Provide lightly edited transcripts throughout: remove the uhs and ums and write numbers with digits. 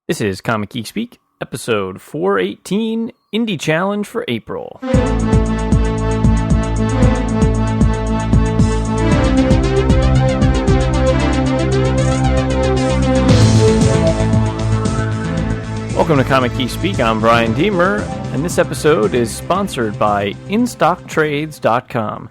This is Comic Geek Speak, episode 418, Indie Challenge for April. Welcome to Comic Geek Speak. I'm Brian Deemer, and this episode is sponsored by InStockTrades.com.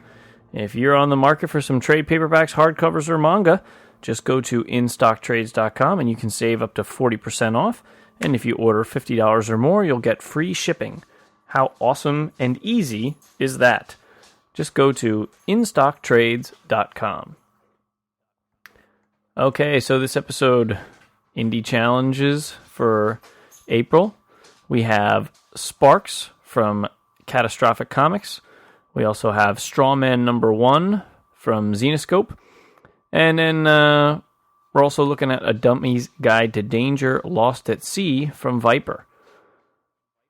If you're on the market for some trade paperbacks, hardcovers, or manga, just go to InStockTrades.com and you can save up to 40% off. And if you order $50 or more, you'll get free shipping. How awesome and easy is that? Just go to InStockTrades.com. Okay, so this episode, Indie Challenges for April. We have Sparks from Catastrophic Comics. We also have Strawman #1 from Zenescope. And then we're also looking at A Dummy's Guide to Danger Lost at Sea from Viper.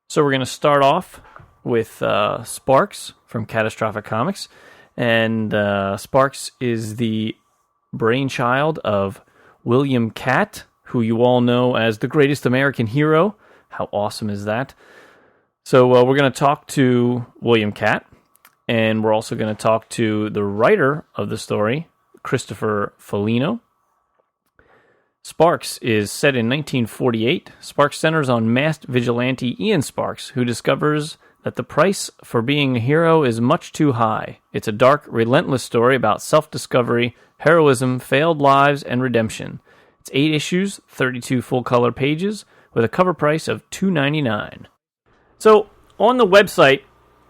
So we're going to start off with Sparks from Catastrophic Comics. And Sparks is the brainchild of William Katt, who you all know as the greatest American hero. How awesome is that? So we're going to talk to William Katt. And we're also going to talk to the writer of the story, Christopher Folino. Sparks is set in 1948. Sparks centers on masked vigilante Ian Sparks, who discovers that the price for being a hero is much too high. It's a dark, relentless story about self-discovery, heroism, failed lives, and redemption. It's 8 issues, 32 full-color pages, with a cover price of $2.99. So, on the website,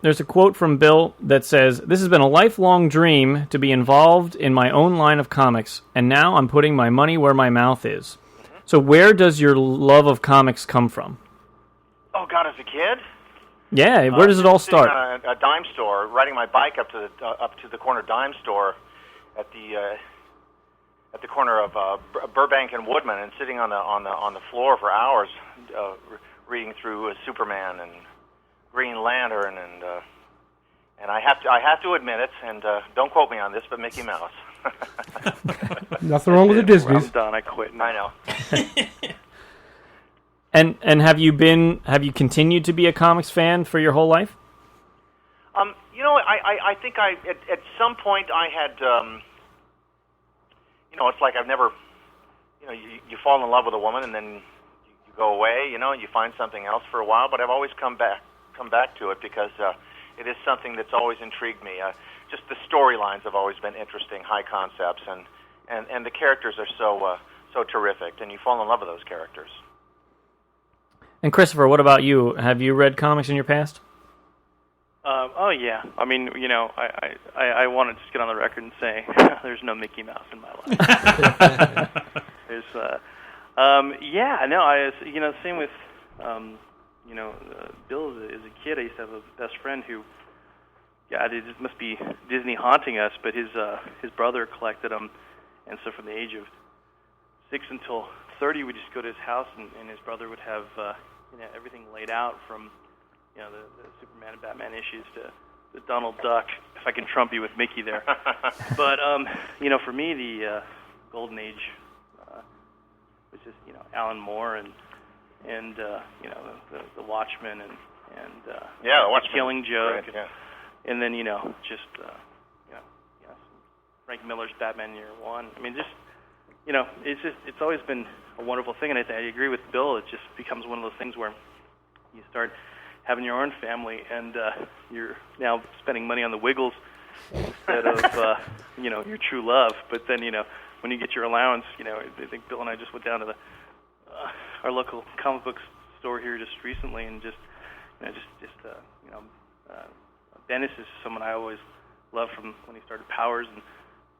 there's a quote from Bill that says, "This has been a lifelong dream to be involved in my own line of comics, and now I'm putting my money where my mouth is." So where does your love of comics come from? Oh, God, as a kid? Yeah, where does it all start? At a dime store, riding my bike up to the corner dime store at the corner of Burbank and Woodman, and sitting on the floor for hours, reading through Superman and Green Lantern, and I have to admit it, and don't quote me on this, but Mickey Mouse. Nothing wrong with the Disneys. I'm done. I quit. I know. And have you continued to be a comics fan for your whole life? I think at some point I had, it's like I've never, you fall in love with a woman and then you go away, and you find something else for a while, but I've always come back to it because it is something that's always intrigued me. Just the storylines have always been interesting, high concepts, and the characters are so terrific, and you fall in love with those characters. And Christopher, what about you? Have you read comics in your past? Oh yeah. I mean, I want to just get on the record and say there's no Mickey Mouse in my life. There's same with Bill as a kid. I used to have a best friend who, it must be Disney haunting us, but his brother collected them, and so from the age of 6 until 30, we'd just go to his house, and his brother would have everything laid out from the Superman and Batman issues to the Donald Duck, if I can trump you with Mickey there. But for me, the golden age was just Alan Moore and the Watchmen and the Watchmen, Killing Joke, right, yeah. And then Frank Miller's Batman Year One. I mean, it's always been a wonderful thing, and I agree with Bill. It just becomes one of those things where you start having your own family, and you're now spending money on the Wiggles instead of your true love. But then when you get your allowance, I think Bill and I just went down to our local comic book store here just recently, and Dennis is someone I always loved from when he started Powers, and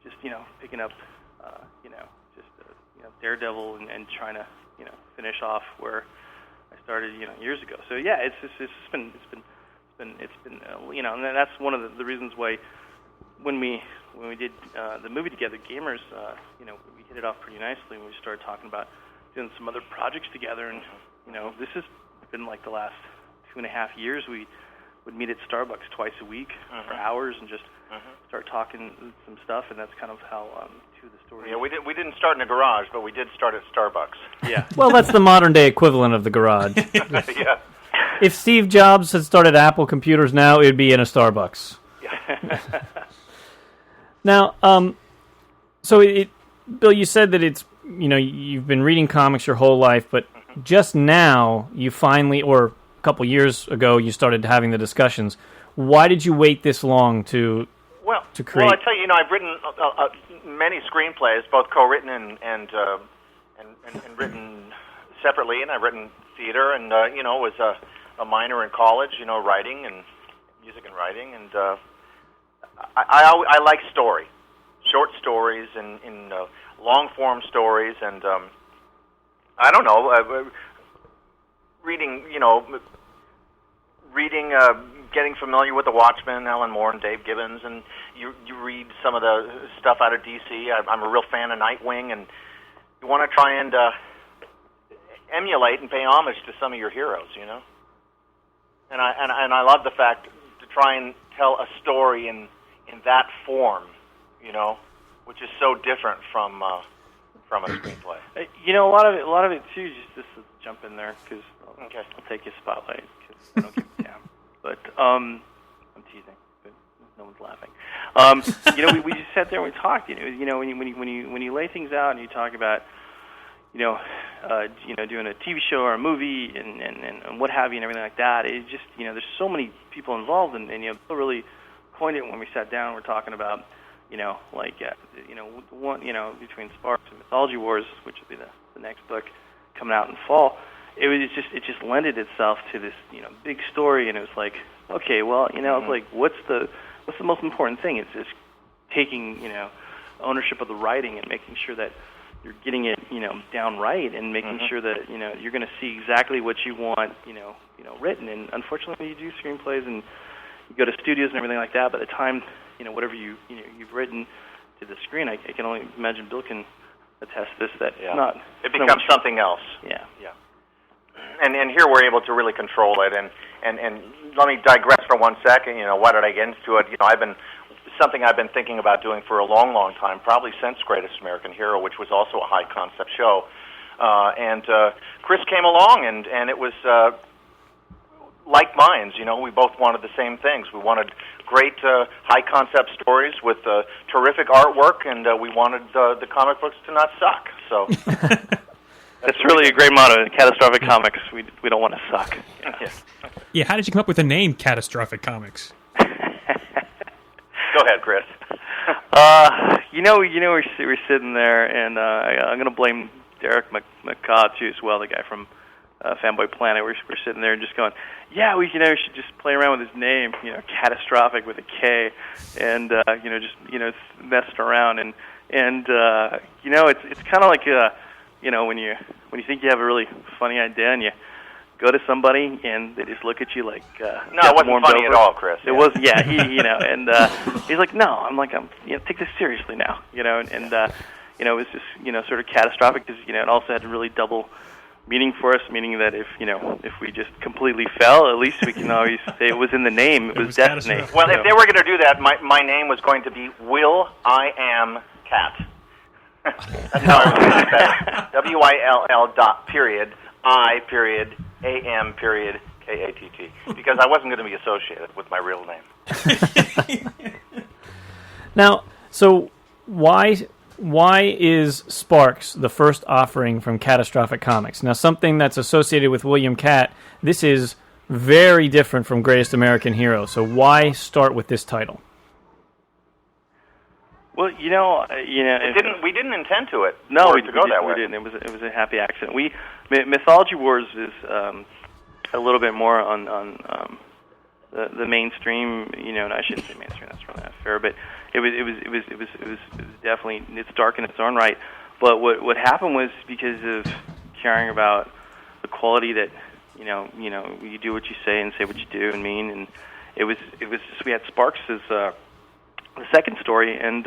just picking up Daredevil and trying to finish off where I started years ago. So yeah, it's been and that's one of the reasons why when we did the movie together, Gamers, we hit it off pretty nicely, and we started talking about doing some other projects together, and this has been like the last 2.5 years. We would meet at Starbucks twice a week for hours and just start talking some stuff, and that's kind of how through the story. Yeah, we didn't start in a garage, but we did start at Starbucks. Yeah. Well, that's the modern day equivalent of the garage. Yeah. If Steve Jobs had started Apple Computers now, it would be in a Starbucks. Yeah. Now, so Bill, you said that it's, you've been reading comics your whole life, but just now you finally, or a couple years ago, you started having the discussions. Why did you wait this long to create? Well, I tell you, I've written many screenplays, both co-written and written separately, and I've written theater, and was a minor in college, writing and music and writing, and I like story, short stories and in long form stories, and I don't know, reading, getting familiar with the Watchmen, Alan Moore and Dave Gibbons, and you read some of the stuff out of DC. I'm a real fan of Nightwing, and you want to try and emulate and pay homage to some of your heroes, And I love the fact to try and tell a story in that form, which is so different from a screenplay. A lot of it too. Just to jump in there because I'll take your spotlight because I don't give a damn. But I'm teasing, but no one's laughing. We just sat there and we talked. When you lay things out and you talk about, doing a TV show or a movie and what have you and everything like that. It just, there's so many people involved, and Bill really coined it when we sat down. We're talking about, one, between Sparks and Mythology Wars, which will be the next book coming out in fall. It just lended itself to this, big story, and it was like, okay, well, it's like, what's the most important thing? It's just taking, ownership of the writing and making sure that you're getting it, down right, and making sure that you're going to see exactly what you want, written. And unfortunately, when you do screenplays and you go to studios and everything like that, by the time whatever you've written to the screen, I can only imagine Bill can attest to this. That it becomes something else. Yeah. And here we're able to really control it. And let me digress for 1 second. Why did I get into it? Something I've been thinking about doing for a long, long time, probably since Greatest American Hero, which was also a high-concept show. And Chris came along, and it was like minds. We both wanted the same things. We wanted great high-concept stories with terrific artwork, and we wanted the comic books to not suck. So that's really a great motto. In Catastrophic Comics, we don't want to suck. Yeah, how did you come up with the name Catastrophic Comics? Go ahead, Chris. We're sitting there, and I'm going to blame Derek McCaw too as well, the guy from Fanboy Planet. We're sitting there and just going, yeah, we should just play around with his name, Catastrophic with a K, and just messing around, and it's kind of like when you think you have a really funny idea and you go to somebody and they just look at you like no, it wasn't funny at all, Chris. It was, yeah. And he's like, no, I'm take this seriously now, it was just sort of catastrophic because it also had a really double meaning for us, meaning that if we just completely fell, at least we can always say it was in the name. It was destiny. Well, if they were going to do that, my name was going to be Will I Am Katt. That's how I was going to say WILL dot period I period AM period KATT, because I wasn't going to be associated with my real name. Now, so why is Sparks the first offering from Catastrophic Comics? Now, something that's associated with William Katt, this is very different from Greatest American Hero. So why start with this title? Well, we didn't intend to it. No, we didn't. It was a happy accident. Mythology Wars is a little bit more on the mainstream. And I shouldn't say mainstream. That's probably not fair. But it was definitely, it's dark in its own right. But what happened was because of caring about the quality that you do what you say and say what you do and mean, and it was just, we had Sparks as the second story, and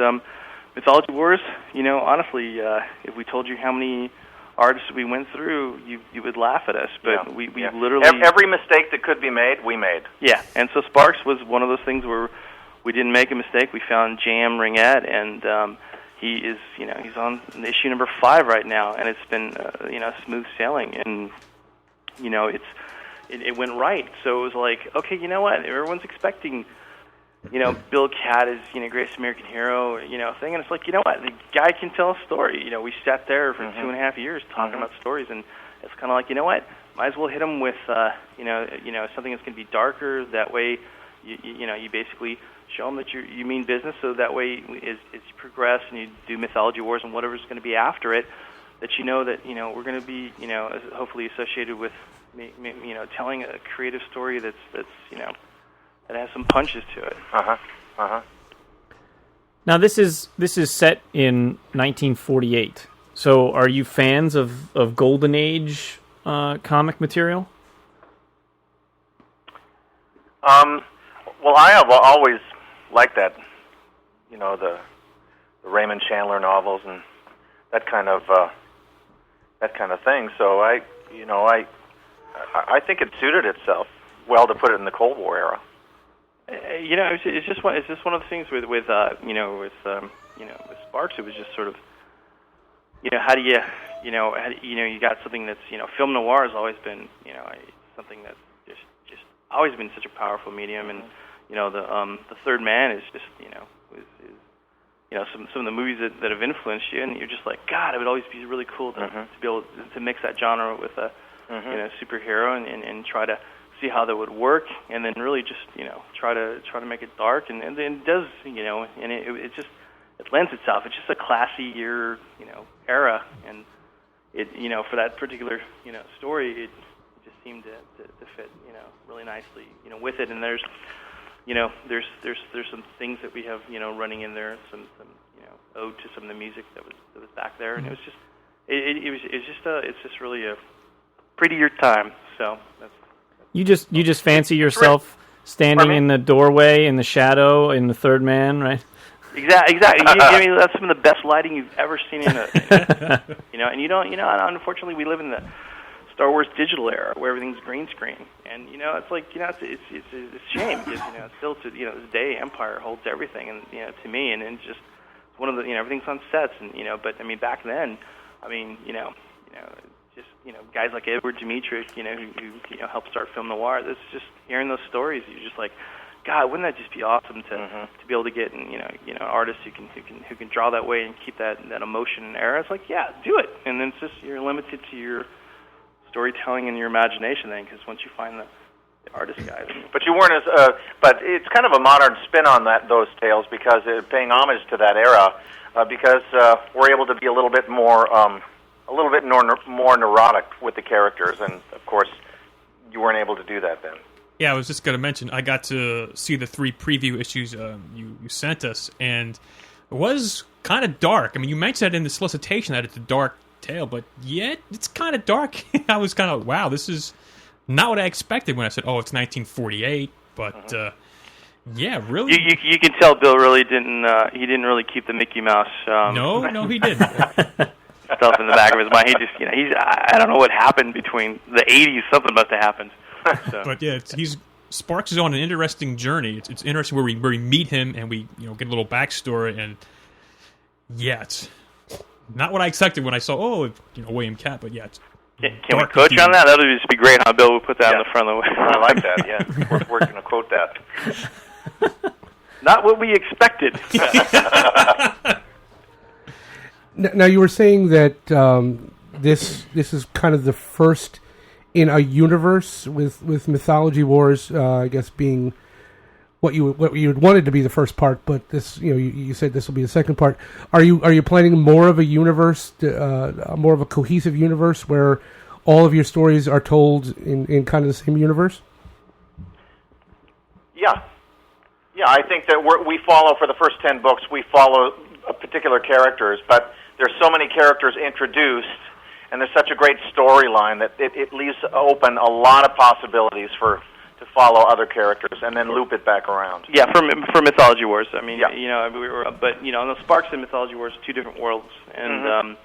Mythology Wars, honestly, if we told you how many artists we went through, you would laugh at us. But we literally... Every mistake that could be made, we made. Yeah, and so Sparks was one of those things where we didn't make a mistake. We found J.M. Ringette, and he is, he's on issue number 5 right now, and it's been, smooth sailing, and it went right. So it was like, okay, you know what? Everyone's expecting, Bill Katt is, greatest American hero, thing, and it's like, you know what? The guy can tell a story. We sat there for 2.5 years talking about stories, and it's kind of like, you know what? Might as well hit him with, something that's going to be darker. That way, you basically show them that you mean business. So that way, as you progress and you do Mythology Wars and whatever's going to be after it, that we're going to be, hopefully associated with, telling a creative story that's that has some punches to it. Now this is set in 1948. So are you fans of Golden Age comic material? Well, I have always liked that, the Raymond Chandler novels and that kind of thing. So I think it suited itself well to put it in the Cold War era. It's just one of the things with Sparks. It was just sort of, how do you, you got something that's, film noir has always been, something that's just always been such a powerful medium, and the Third Man is just, some of the movies that have influenced you, and you're just like, God, it would always be really cool to be able to mix that genre with a superhero and try to see how that would work, and then really just try to make it dark, and it does, and it just lends itself. It's just a classy era, and it for that particular story, it just seemed to fit really nicely with it. And there's some things that we have running in there, some ode to some of the music that was back there, and it was just it's just really a prettier time. So that's you just fancy yourself standing in the doorway in the shadow in the Third Man, right? Exactly. That's some of the best lighting you've ever seen in a and you don't, unfortunately we live in the Star Wars digital era where everything's green screen, and it's like it's a shame because still to this day Empire holds everything, and to me, and it's just one of the everything's on sets, and but I mean back then, just guys like Edward Dmytryk, who helped start film noir. That's just hearing those stories. You're just like, God, wouldn't that just be awesome to be able to get artists who can draw that way and keep that emotion and era. It's like, yeah, do it, and then it's just you're limited to your storytelling and your imagination then, because once you find the artist guys. But you weren't as, but it's kind of a modern spin on those tales because paying homage to that era, because we're able to be a little bit more neurotic with the characters, and of course, you weren't able to do that then. Yeah, I was just going to mention, I got to see the 3 preview issues you sent us, and it was kind of dark. I mean, you mentioned that in the solicitation that it's a dark tale, but yet it's kind of dark. I was kind of, wow, this is not what I expected when I said, oh, it's 1948, but yeah, really. You can tell Bill really didn't, he didn't really keep the Mickey Mouse. No, he didn't. Stuff in the back of his mind. He just, I don't know what happened between the 80s. Something must have happened. So. But yeah, Sparks is on an interesting journey. It's interesting where we meet him and we get a little backstory, and yeah, it's not what I expected when I saw William Katt. But yeah, can we coach on that? That would just be great. How Bill would put that in the front of the way. I like that. Yeah, we're going to quote that. Not what we expected. Now you were saying that this is kind of the first in a universe with Mythology Wars, I guess being what you wanted to be the first part, but this you said this will be the second part. Are you planning more of a universe, more of a cohesive universe where all of your stories are told in kind of the same universe? Yeah, I think that we follow for the first 10 books. We follow particular characters, but there's so many characters introduced, and there's such a great storyline that it leaves open a lot of possibilities to follow other characters and then loop it back around. Yeah, for Mythology Wars. I mean, but the Sparks and Mythology Wars, 2 different worlds, and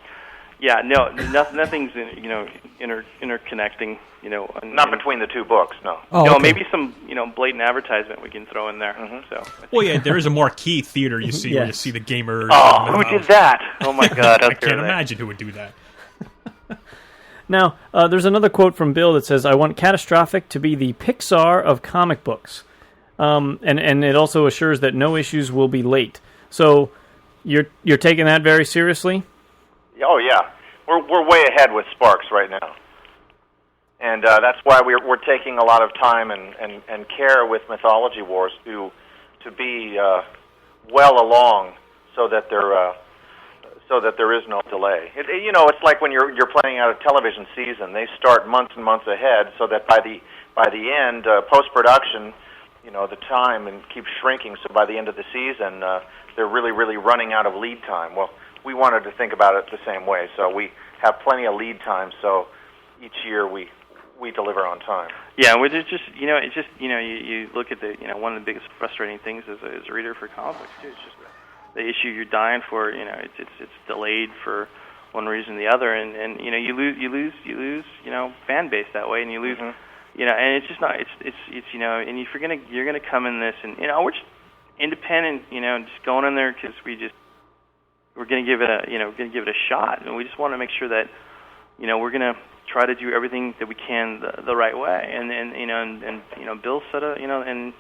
Yeah, no, nothing's interconnecting. Not between the two books, no. Oh, no, okay. maybe some blatant advertisement we can throw in there. So. Well, yeah, there is a marquee theater you see where you Yes. see the gamers. Oh, who did that? Oh my God! I can't imagine who would do that. Now, there's another quote from Bill that says, "I want Catastrophic to be the Pixar of comic books," and it also assures that no issues will be late. So, you're taking that very seriously? Oh yeah, we're way ahead with Sparks right now, and that's why we're taking a lot of time and care with Mythology Wars to be well along, so that there is no delay. It's like when you're planning out a television season. They start months and months ahead, so that by the end, post production, the time and keeps shrinking. So by the end of the season, they're really running out of lead time. Well, we wanted to think about it the same way, so we have plenty of lead time. So each year we deliver on time. Yeah, which is just it's just you look at the one of the biggest frustrating things as a reader for comic books too. It's just the issue you're dying for. It's delayed for one reason or the other, and you lose fan base that way, and you lose and it's just not it's and if you're gonna come in this and we're just independent, just going in there because we're gonna give it a shot, and we just want to make sure that we're gonna try to do everything that we can the right way, and Bill said and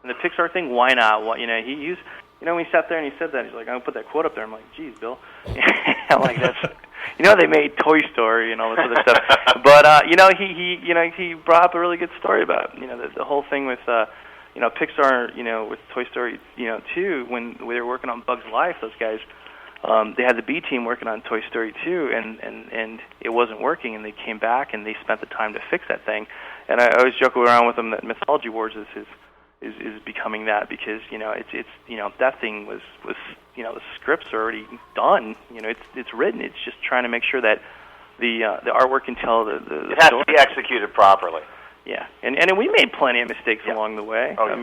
the Pixar thing, why not? He used when he sat there and he said that, he's like, I'm gonna put that quote up there. I'm like, geez, Bill. I'm like, that's they made Toy Story and all this other stuff, but he brought up a really good story about the whole thing with Pixar with Toy Story 2 when they were working on Bug's Life. Those guys. They had the B team working on Toy Story 2, and it wasn't working, and they came back and they spent the time to fix that thing. And I always joke around with them that Mythology Wars is becoming that, because it's that thing was the scripts are already done. It's written. It's just trying to make sure that the artwork can tell the it has story. to be executed properly. Yeah, and we made plenty of mistakes along the way. Oh, yeah.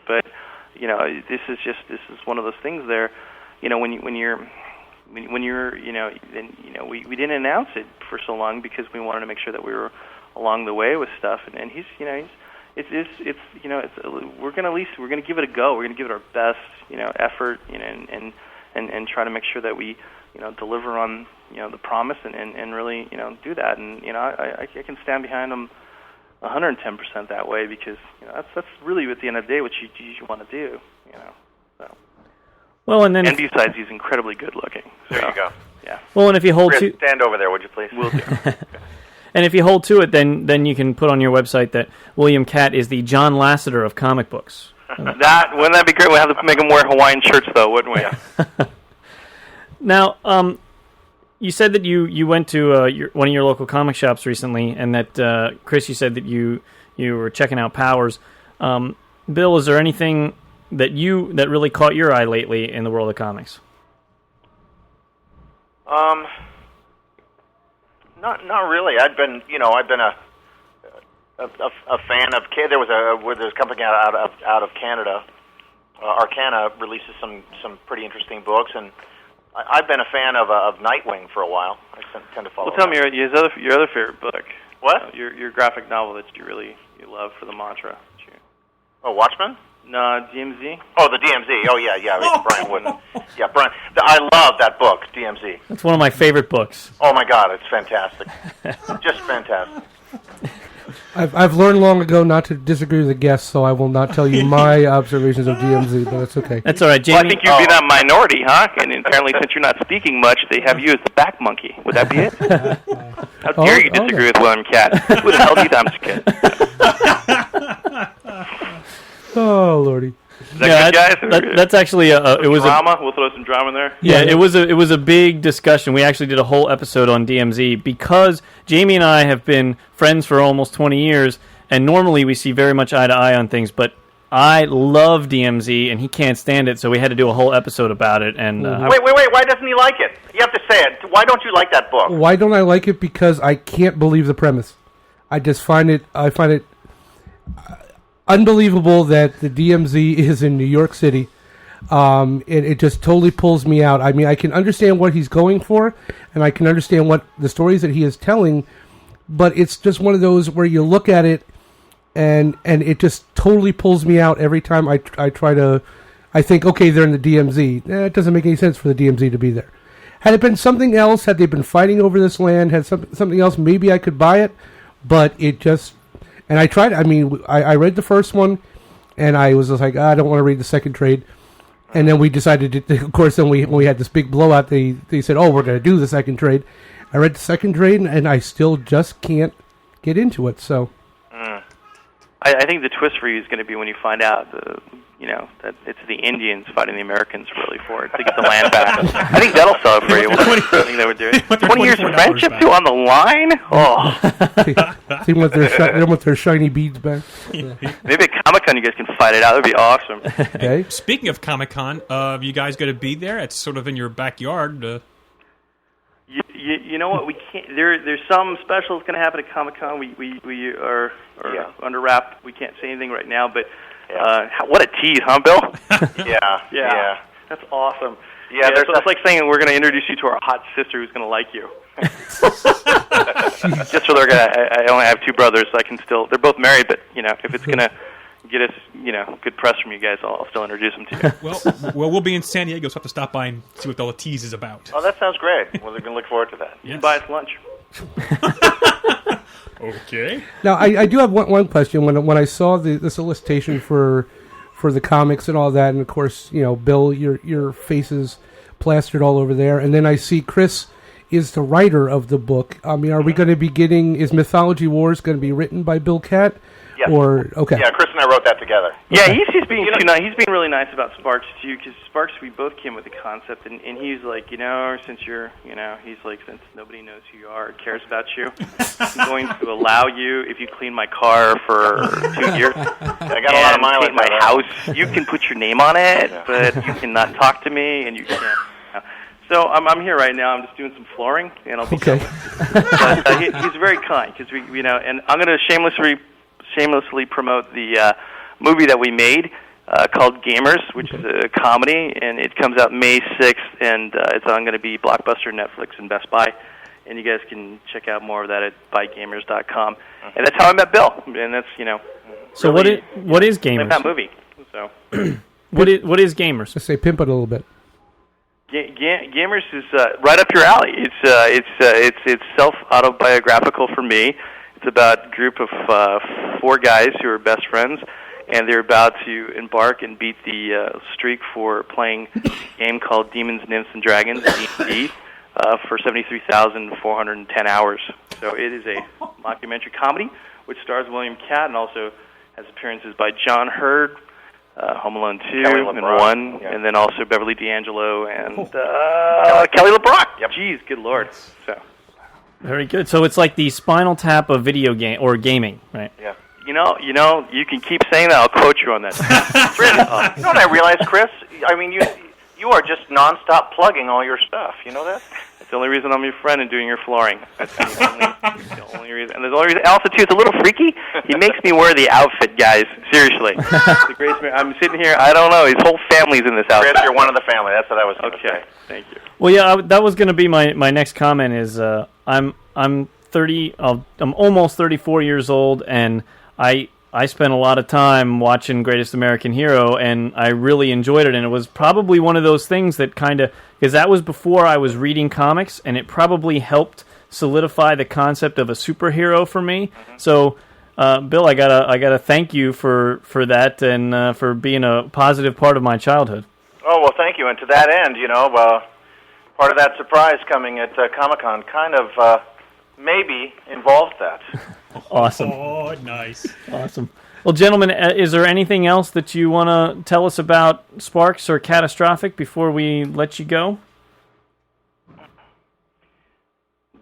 But this is one of those things there. When you're we didn't announce it for so long because we wanted to make sure that we were along the way with stuff, and we're gonna give it a go. We're gonna give it our best effort, and try to make sure that we deliver on the promise and really do that. And I can stand behind them 110% that way, because that's really at the end of the day what you want to do. So. Well, and besides, he's incredibly good looking. So, There you go. Yeah. Well, and if you hold Chris, to stand over there, would you please? Will do. and if you hold to it, then you can put on your website that William Katt is the John Lasseter of comic books. Wouldn't that be great? We'd have to make him wear Hawaiian shirts, though, wouldn't we? Yeah. Now, you said that you went to one of your local comic shops recently, and that Chris, you said that you were checking out Powers. Bill, is there anything that really caught your eye lately in the world of comics? Not really. I've been a fan of. There was a company out of Canada. Arcana releases some pretty interesting books, and I've been a fan of Nightwing for a while. I tend to follow. Well, tell me your other favorite book. What? Your graphic novel that you love for the mantra. Oh, Watchmen? No, DMZ. Oh, the DMZ. Oh, yeah. It's Brian Wooden. Yeah, Brian. I love that book, DMZ. That's one of my favorite books. Oh my God, it's fantastic. Just fantastic. I've learned long ago not to disagree with the guests, so I will not tell you my observations of DMZ, but that's okay. That's all right, Jamie. Well, I think you'd be that minority, huh? And apparently, since you're not speaking much, they have you as the back monkey. Would that be it? How dare you disagree with William Katt? Who the hell do you think I'm kid? Oh, Lordy. Is that good, guys? That's actually it was drama. We'll throw some drama in there. Yeah, it was a big discussion. We actually did a whole episode on DMZ because Jamie and I have been friends for almost 20 years, and normally we see very much eye to eye on things. But I love DMZ, and he can't stand it, so we had to do a whole episode about it. And wait! Why doesn't he like it? You have to say it. Why don't you like that book? Why don't I like it? Because I can't believe the premise. I find it unbelievable that the DMZ is in New York City. It just totally pulls me out. I mean, I can understand what he's going for, and I can understand what the stories that he is telling, but it's just one of those where you look at it, and it just totally pulls me out every time I try to. I think, okay, they're in the DMZ. It doesn't make any sense for the DMZ to be there. Had it been something else, had they been fighting over this land, had something else, maybe I could buy it, but it just. And I tried. I mean, I read the first one, and I was just like, I don't want to read the second trade. And then we decided to, of course, then when we had this big blowout, they said, oh, we're going to do the second trade. I read the second trade, and I still just can't get into it. So, I think the twist for you is going to be when you find out, that it's the Indians fighting the Americans really for it to get the land back. I think that'll sell it for you. I think they would do it. 20 years of friendship too on the line. Oh, they want their shiny beads back. Maybe at Comic-Con you guys can fight it out. That'd be awesome. Okay. Speaking of Comic-Con, you guys going to be there? It's sort of in your backyard. You know what? We can't. There's some specials going to happen at Comic-Con. We are under wrap. We can't say anything right now. But what a tease, huh, Bill? Yeah. That's awesome. Yeah, so it's like saying we're going to introduce you to our hot sister who's going to like you. Just so they're going to. I only have two brothers, so I can still. They're both married, but if it's going to get us, good press from you guys, I'll still introduce them to you. Well, we'll be in San Diego, so we'll have to stop by and see what all the tease is about. Oh, that sounds great. Well, they're going to look forward to that. You can buy us lunch. Okay. Now, I do have one question. When I saw the solicitation for the comics and all that, and of course, Bill, your face is plastered all over there, and then I see Chris is the writer of the book. I mean, are we going to be getting? Is Mythology Wars going to be written by Bill Katt? Yes. Okay. Yeah, Chris and I wrote that together. Yeah, he's being too nice. He's being really nice about Sparks too, because Sparks, we both came with the concept, and he's like, since you're, he's like, since nobody knows who you are or cares about you, I'm going to allow you, if you clean my car for 2 years, I got a lot of mileage paint my house, you can put your name on it, but you cannot talk to me, and you can't. So I'm here right now. I'm just doing some flooring, and I'll be okay. But, he's very kind, because and I'm going to shamelessly promote the movie that we made called Gamers, which is a comedy, and it comes out May 6th, and it's going to be Blockbuster, Netflix, and Best Buy, and you guys can check out more of that at buygamers.com. And that's how I met Bill, and that's, So really, what is Gamers? that movie. So what is Gamers? Let's say pimp it a little bit. Gamers is right up your alley. It's self-autobiographical for me. It's about a group of 4 guys who are best friends, and they're about to embark and beat the streak for playing a game called Demons, Nymphs, and Dragons, D&D, for 73,410 hours. So it is a mockumentary comedy, which stars William Katt and also has appearances by John Hurd, Home Alone 2 and 1, and then also Beverly D'Angelo and Kelly LeBrock. Yep. Jeez, good Lord. So. Very good. So it's like the Spinal Tap of video game or gaming, right? Yeah. You can keep saying that. I'll quote you on that. You know what I realized, Chris? I mean, you are just nonstop plugging all your stuff. You know that? That's the only reason I'm your friend and doing your flooring. That's the only reason. And there's the only reason. Also, too, it's a little freaky. He makes me wear the outfit, guys. Seriously. I'm sitting here. I don't know. His whole family's in this outfit. Chris, you're one of the family. That's what I was going to say. Thank you. Well, yeah, that was going to be my next comment. Is I'm 30. I'm almost 34 years old, and I spent a lot of time watching Greatest American Hero, and I really enjoyed it. And it was probably one of those things that kind of, because that was before I was reading comics, and it probably helped solidify the concept of a superhero for me. Mm-hmm. So, Bill, I gotta thank you for that and for being a positive part of my childhood. Oh, well, thank you. And to that end, part of that surprise coming at Comic-Con kind of maybe involved that. Awesome. Oh, nice. Awesome. Well, gentlemen, is there anything else that you want to tell us about Sparks or Catastrophic before we let you go?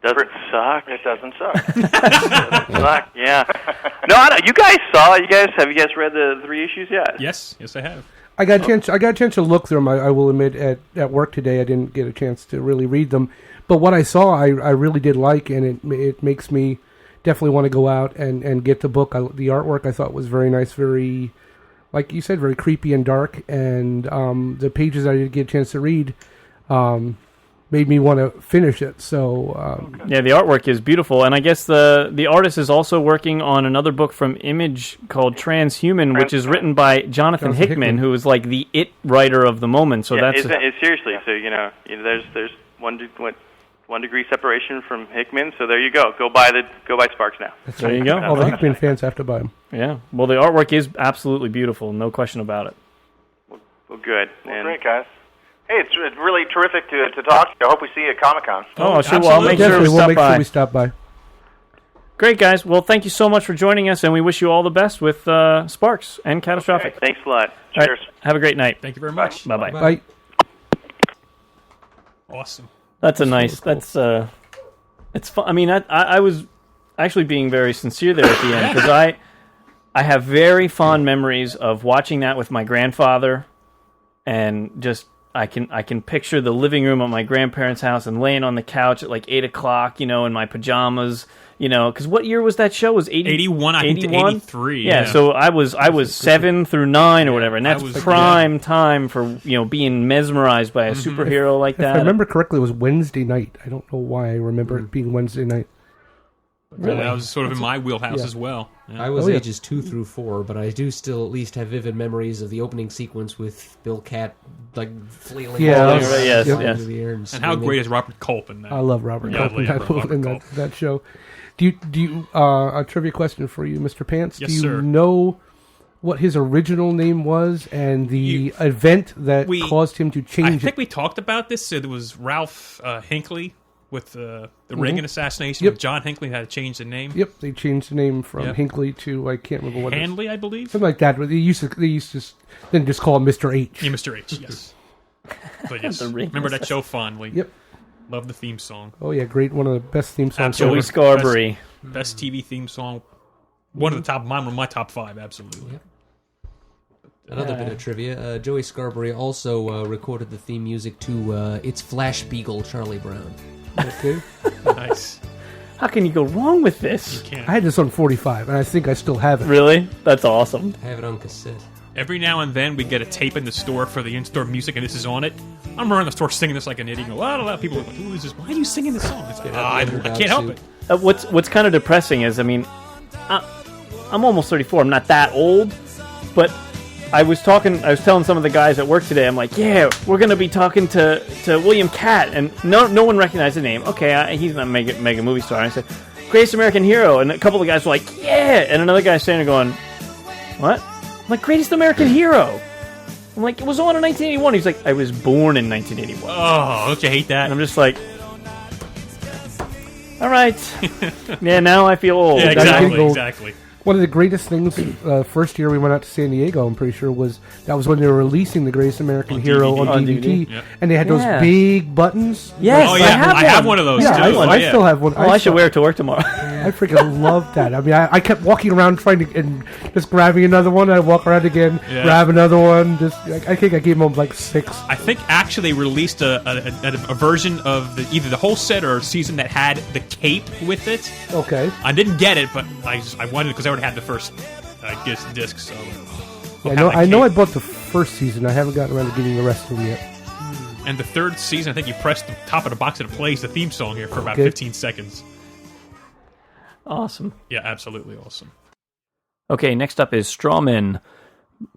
Doesn't suck. It doesn't suck. Doesn't suck. Yeah. No, I don't. You guys saw. Have you guys read the 3 issues yet? Yes, I have. I got a chance to look through them. I will admit, at work today, I didn't get a chance to really read them. But what I saw, I really did like, and it makes me definitely want to go out and get the book. The artwork I thought was very nice, very like you said, very creepy and dark. And the pages I did get a chance to read made me want to finish it. So yeah, the artwork is beautiful, and I guess the artist is also working on another book from Image called Transhuman, which is written by Jonathan Hickman, who is like the it writer of the moment. So that's seriously. So there's one degree separation from Hickman. So there you go. Go buy Sparks now. There you go. All the Hickman fans have to buy them. Yeah. Well, the artwork is absolutely beautiful, no question about it. Well, good. Well, great, guys. Hey, it's really terrific to talk to you. I hope we see you at Comic-Con. Oh, sure. Well, I'll make sure we stop by. Great, guys. Well, thank you so much for joining us, and we wish you all the best with Sparks and Catastrophic. Okay. Thanks a lot. Cheers. Right. Have a great night. Thank you very much. Bye-bye. Bye. Awesome. That's a nice... Cool. That's it's fun. I mean, I was actually being very sincere there at the end, because I have very fond memories of watching that with my grandfather, and just... I can picture the living room at my grandparents' house and laying on the couch at like 8 o'clock, in my pajamas, because what year was that show? Was 81? I think to 83. Yeah, so I was 7 through 9 or whatever, and that's prime time for being mesmerized by a superhero like that. If I remember correctly, it was Wednesday night. I don't know why I remember it being Wednesday night. Really? That was sort of in my wheelhouse as well. Yeah. I was ages 2 through 4, but I do still at least have vivid memories of the opening sequence with Bill Katt flailing all over the air. And how great is Robert Culp in that? I love Robert Culp in that show. Do you a trivia question for you, Mr. Pants? Yes, do you sir. know what his original name was and the event that caused him to change it? I think we talked about this. So there was Ralph Hinckley with the Reagan assassination. Yep. John Hinckley had to change the name. Yep, they changed the name from Hinckley to, I can't remember what Handley, I believe. Something like that. They used to then just call him Mr. H. Yeah, Mr. H, yes. But yes, remember that show fondly. Yep. Love the theme song. Oh, yeah, great. One of the best theme songs. Joey Scarborough. Best TV theme song. One of the top, mine were my top 5, absolutely. Yep. Another bit of trivia. Joey Scarborough also recorded the theme music to It's Flash Beagle, Charlie Brown. Okay. Nice. How can you go wrong with this? You can't. I had this on 45, and I think I still have it. Really? That's awesome. I have it on cassette. Every now and then we get a tape in the store for the in-store music, and this is on it. I'm around the store singing this like an idiot. A lot of people are like, "Who is this? Why are you singing this song?" It's like, I can't help it. What's kind of depressing is, I mean, I'm almost 34. I'm not that old, but I was telling some of the guys at work today, I'm like, yeah, we're going to be talking to William Katt, and no one recognized the name. Okay, he's not a mega movie star. And I said, Greatest American Hero, and a couple of guys were like, yeah, and another guy standing there going, what? I'm like, Greatest American Hero. I'm like, it was on in 1981. He's like, I was born in 1981. Oh, don't you hate that? And I'm just like, all right. Yeah, now I feel old. Yeah, exactly. One of the greatest things, first year we went out to San Diego, I'm pretty sure, was when they were releasing the Greatest American Hero on DVD. Yep. And they had those big buttons. Yes, oh, yeah. I have one of those, too. I still have one. Oh, I should wear it to work tomorrow. I freaking love that. I mean, I kept walking around and just grabbing another one. I'd walk around again, grab another one. I think I gave them like 6. I think actually they released a version of either the whole set or season that had the cape with it. Okay. I didn't get it, but I wanted it because I already had the first disc. So I know I bought the first season. I haven't gotten around to getting the rest of them yet. And the third season, I think you press the top of the box and it plays the theme song here for about 15 seconds. Awesome. Yeah, absolutely awesome. Okay, next up is Strawman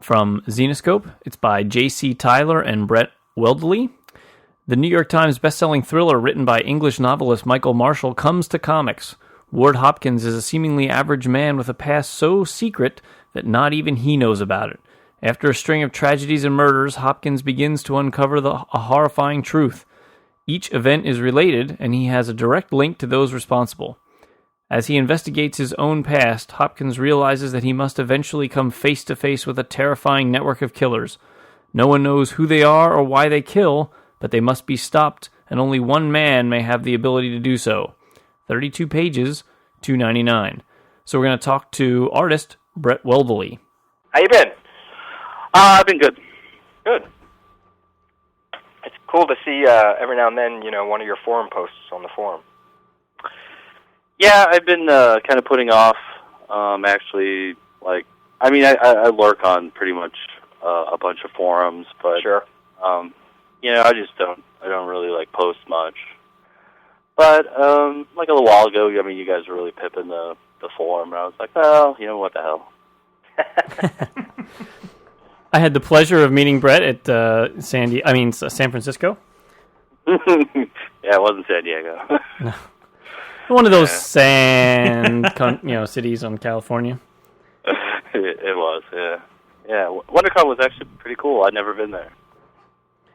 from Zenescope. It's by J.C. Tyler and Brett Weldele. The New York Times bestselling thriller written by English novelist Michael Marshall comes to comics. Ward Hopkins is a seemingly average man with a past so secret that not even he knows about it. After a string of tragedies and murders, Hopkins begins to uncover a horrifying truth. Each event is related, and he has a direct link to those responsible. As he investigates his own past, Hopkins realizes that he must eventually come face to face with a terrifying network of killers. No one knows who they are or why they kill, but they must be stopped, and only one man may have the ability to do so. 32 pages, $2.99. So we're going to talk to artist Brett Weldele. How you been? I've been good. Good. It's cool to see every now and then, one of your forum posts on the forum. Yeah, I've been kind of putting off, actually, like, I mean, I lurk on pretty much a bunch of forums, but Sure. you know, I don't really like post much. But like a little while ago, I mean, you guys were really pipping the forum, and I was like, well, you know, what the hell. I had the pleasure of meeting Brett at San Francisco. Yeah, it wasn't San Diego. No. One of those cities on California. It was, yeah. Yeah, WonderCon was actually pretty cool. I'd never been there.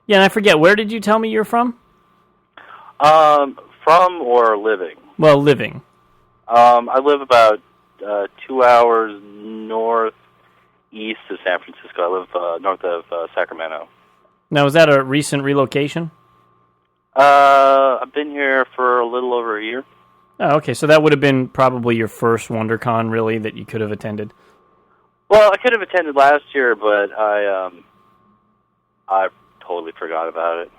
Yeah, and I forget, where did you tell me you're from? From or living? Well, living. I live about 2 hours northeast of San Francisco. I live north of Sacramento. Now, is that a recent relocation? I've been here for a little over a year. Oh, okay, so that would have been probably your first WonderCon, really, that you could have attended. Well, I could have attended last year, but I totally forgot about it.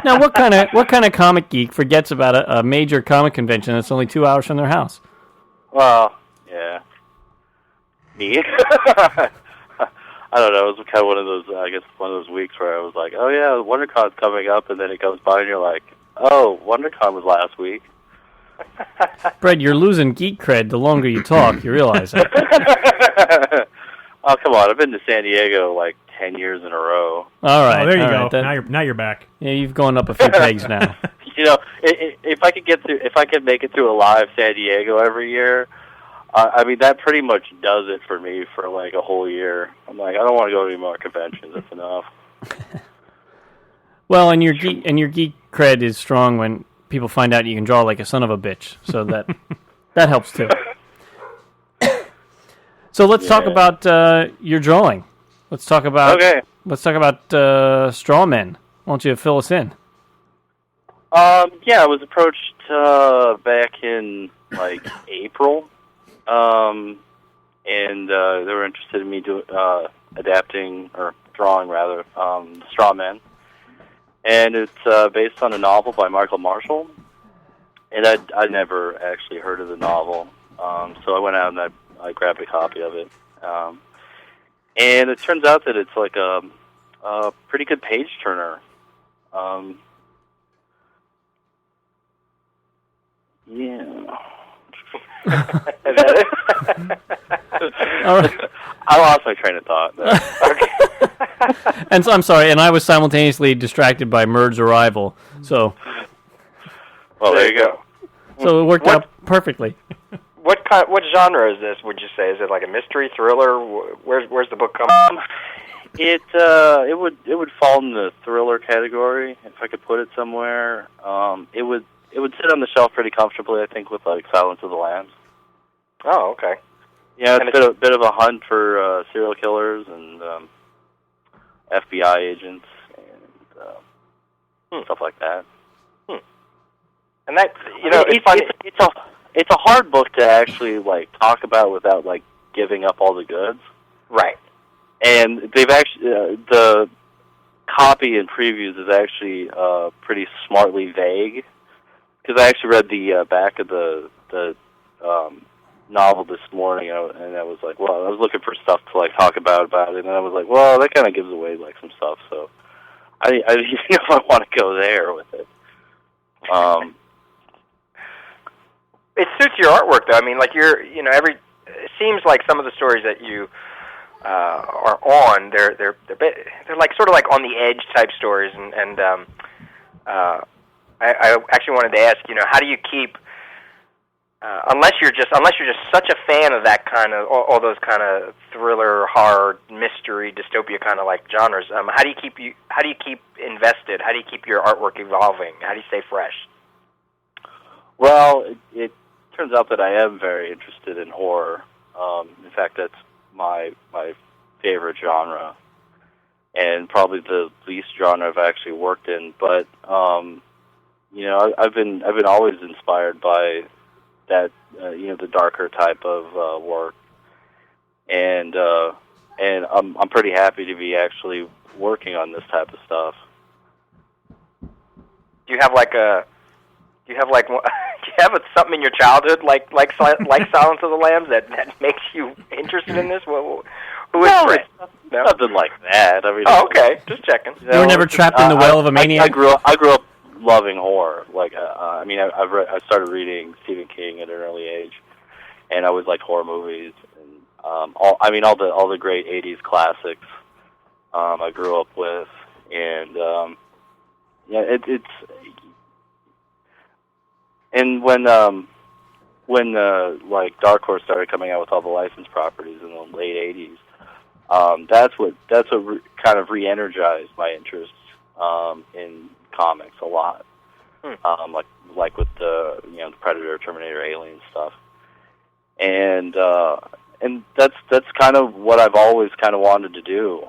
Now, what kind of comic geek forgets about a major comic convention that's only 2 hours from their house? Well, yeah, me. I don't know. It was kind of one of those, I guess, one of those weeks where I was like, "Oh yeah, WonderCon's coming up," and then it goes by, and you're like, "Oh, WonderCon was last week." Brett, you're losing geek cred the longer you talk. You realize that? Oh, come on! I've been to San Diego like 10 years in a row. All right. Oh, there you go. Right. Now you're back. Yeah, you've gone up a few pegs now. You know, if I could make it through a live San Diego every year, I mean that pretty much does it for me for like a whole year. I'm like, I don't want to go to any more conventions. That's enough. Well, and your geek cred is strong when people find out you can draw like a son of a bitch, so that helps too. So let's talk about your drawing. Let's talk about straw men. Why don't you fill us in? Yeah, I was approached back in like April, and they were interested in me adapting or drawing rather Straw Men, and it's based on a novel by Michael Marshall, and I'd never actually heard of the novel, so I went out and I grabbed a copy of it, and it turns out that it's like a pretty good page turner. Yeah. All right. I lost my train of thought. Okay. And so, I'm sorry, and I was simultaneously distracted by Murd's arrival. So, well, there you go. So it worked out perfectly. What genre is this? Would you say is it like a mystery thriller? Where's the book come from? It would fall in the thriller category if I could put it somewhere. It would sit on the shelf pretty comfortably, I think, with like Silence of the Lambs. Oh, okay. Yeah, it's a bit of a hunt for serial killers and FBI agents and stuff like that. And that, you know, it's funny. It's a hard book to actually like talk about without like giving up all the goods. Right. And they've actually the copy and previews is actually pretty smartly vague. Because I actually read the back of the novel this morning, and I was like, well, I was looking for stuff to like talk about it, and I was like, well, that kind of gives away like some stuff, so I didn't know if I want to go there with it. It suits your artwork, though. I mean, like it seems like some of the stories that you are on, they're like sort of like on the edge type stories, and I actually wanted to ask, how do you keep, unless you're just such a fan of that kind of all those kind of thriller, horror, mystery, dystopia kind of like genres, how do you keep invested? How do you keep your artwork evolving? How do you stay fresh? Well, it turns out that I am very interested in horror. In fact, that's my favorite genre, and probably the least genre I've actually worked in. But I've been always inspired by that, the darker type of work, and I'm pretty happy to be actually working on this type of stuff. Do you have like you have something in your childhood like Silence of the Lambs that makes you interested in this? Who is Fred? No? Nothing like that. I mean, oh, okay. Just checking. You were never trapped in the well of a maniac? I grew up loving horror. Like, I started reading Stephen King at an early age, and I always liked horror movies. And all the great '80s classics I grew up with, and it's. And when like Dark Horse started coming out with all the licensed properties in the late '80s, that's what kind of re-energized my interest in comics a lot. Like with the the Predator, Terminator, Alien stuff, and that's kind of what I've always kind of wanted to do,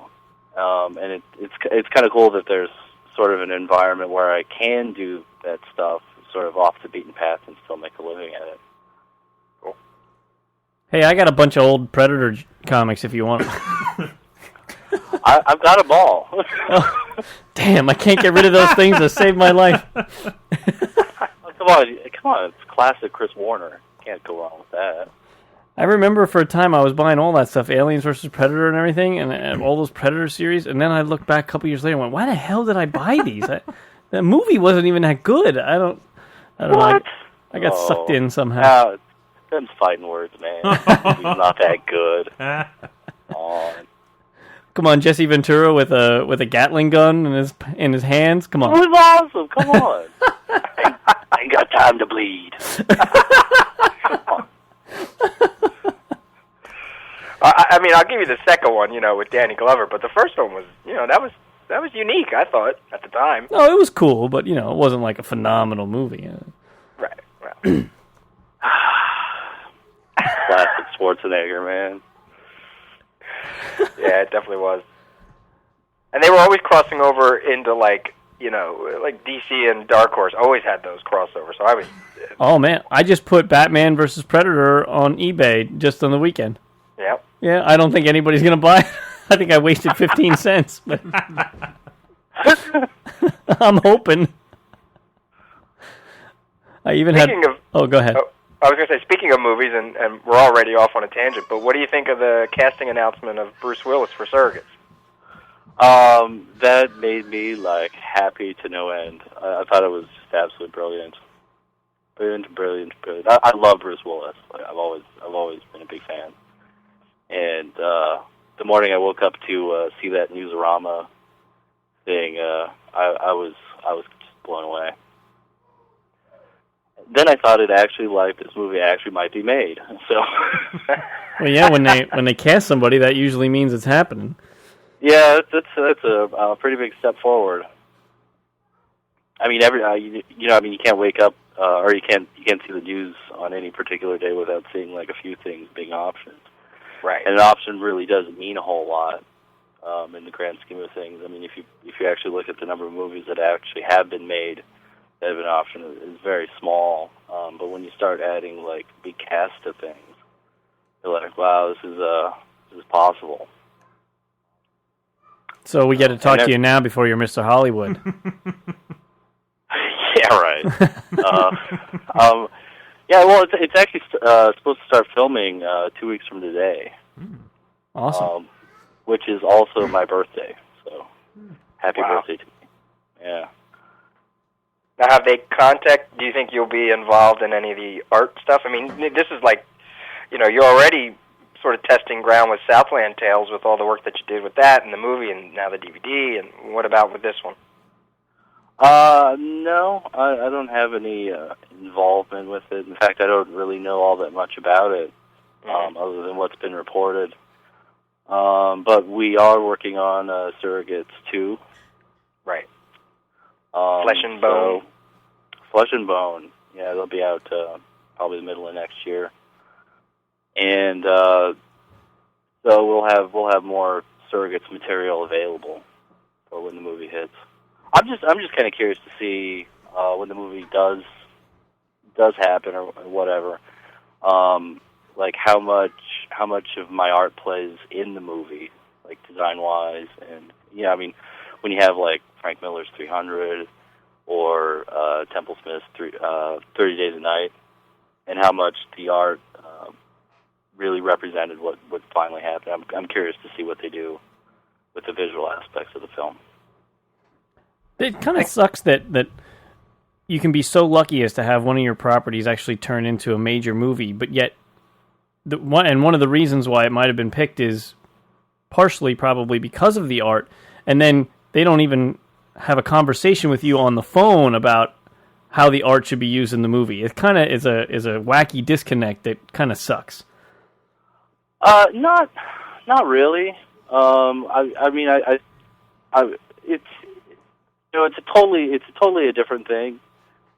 and it's kind of cool that there's sort of an environment where I can do that stuff sort of off the beaten path and still make a living at it. Cool. Hey, I got a bunch of old Predator comics if you want. I've got them all. Oh, damn, I can't get rid of those things that saved my life. Oh, come on, it's classic Chris Warner. Can't go wrong with that. I remember for a time I was buying all that stuff, Aliens versus Predator and everything, and all those Predator series, and then I looked back a couple years later and went, why the hell did I buy these? The movie wasn't even that good. I don't know. I got sucked in somehow. Them's fighting words, man. He's not that good. Come on, Jesse Ventura with a Gatling gun in his hands. Come on. It was awesome. Come on. I ain't got time to bleed. Come on. I mean, I'll give you the second one, with Danny Glover, but the first one was, that was unique, I thought, at the time. No, it was cool, but, it wasn't like a phenomenal movie. Right. Classic Schwarzenegger, man. Yeah, it definitely was. And they were always crossing over into, like DC and Dark Horse always had those crossovers, so I was... Oh, man, I just put Batman versus Predator on eBay just on the weekend. Yep. Yeah, I don't think anybody's going to buy it. I think I wasted 15 cents, but I'm hoping. I even Oh, go ahead. I was going to say, speaking of movies, and we're already off on a tangent, but what do you think of the casting announcement of Bruce Willis for Surrogates? That made me, happy to no end. I thought it was just absolutely brilliant. Brilliant. I love Bruce Willis. I've always been a big fan. And the morning I woke up to see that Newsarama thing, I was just blown away. Then I thought this movie actually might be made. So, well, yeah, when they cast somebody, that usually means it's happening. Yeah, that's a pretty big step forward. I mean, you can't wake up or you can't see the news on any particular day without seeing a few things being options. Right. And an option really doesn't mean a whole lot in the grand scheme of things. I mean, if you actually look at the number of movies that actually have been made that have been optioned, is very small. But when you start adding big cast to things, you're like, wow, this is possible. So we get to talk to you now before you're Mr. Hollywood. Yeah, right. Yeah, well, it's actually supposed to start filming 2 weeks from today. Awesome. Which is also my birthday, so happy birthday to me. Yeah. Now, have they do you think you'll be involved in any of the art stuff? I mean, this is you're already sort of testing ground with Southland Tales with all the work that you did with that and the movie and now the DVD, and what about with this one? No, I don't have any involvement with it. In fact, I don't really know all that much about it, other than what's been reported. But we are working on Surrogates 2. Right. Flesh and Bone. Flesh and Bone. Yeah, they'll be out probably the middle of next year. And so we'll have more Surrogates material available for when the movie hits. I'm just kind of curious to see when the movie does happen or whatever, how much of my art plays in the movie, design wise, and I mean when you have Frank Miller's 300 or Temple Smith's 30 Days a Night, and how much the art really represented what finally happened. I'm curious to see what they do with the visual aspects of the film. It kind of sucks that you can be so lucky as to have one of your properties actually turn into a major movie, but yet one of the reasons why it might have been picked is partially probably because of the art, and then they don't even have a conversation with you on the phone about how the art should be used in the movie. It kind of is a wacky disconnect that kind of sucks. Not really. I mean, it's it's a totally a different thing.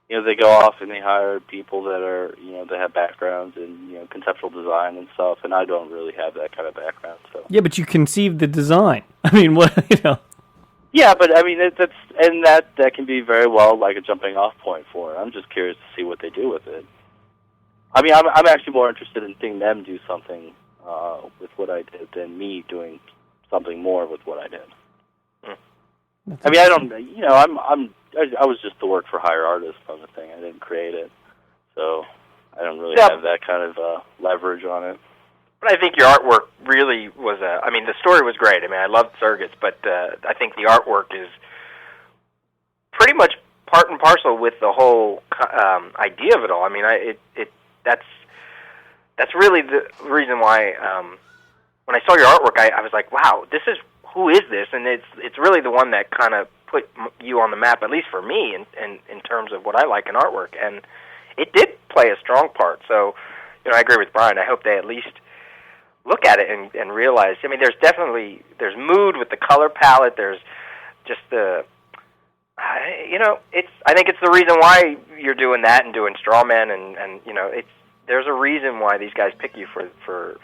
They go off and they hire people that are that have backgrounds in conceptual design and stuff, and I don't really have that kind of background. So yeah, but you conceived the design. I mean, what Yeah, but I mean that can be very well like a jumping off point for it. I'm just curious to see what they do with it. I mean, I'm actually more interested in seeing them do something with what I did than me doing something more with what I did. I mean, I don't. I was just the work for hire artist on the thing. I didn't create it, so I don't really have that kind of leverage on it. But I think your artwork really was I mean, the story was great. I mean, I loved Surrogates, but I think the artwork is pretty much part and parcel with the whole idea of it all. I mean, that's really the reason why when I saw your artwork, I was like, wow, who is this? And it's really the one that kind of put you on the map, at least for me, in terms of what I like in artwork. And it did play a strong part. So, I agree with Brian. I hope they at least look at it and realize. I mean, there's mood with the color palette. There's just the, I think it's the reason why you're doing that and doing Strawman, and there's a reason why these guys pick you for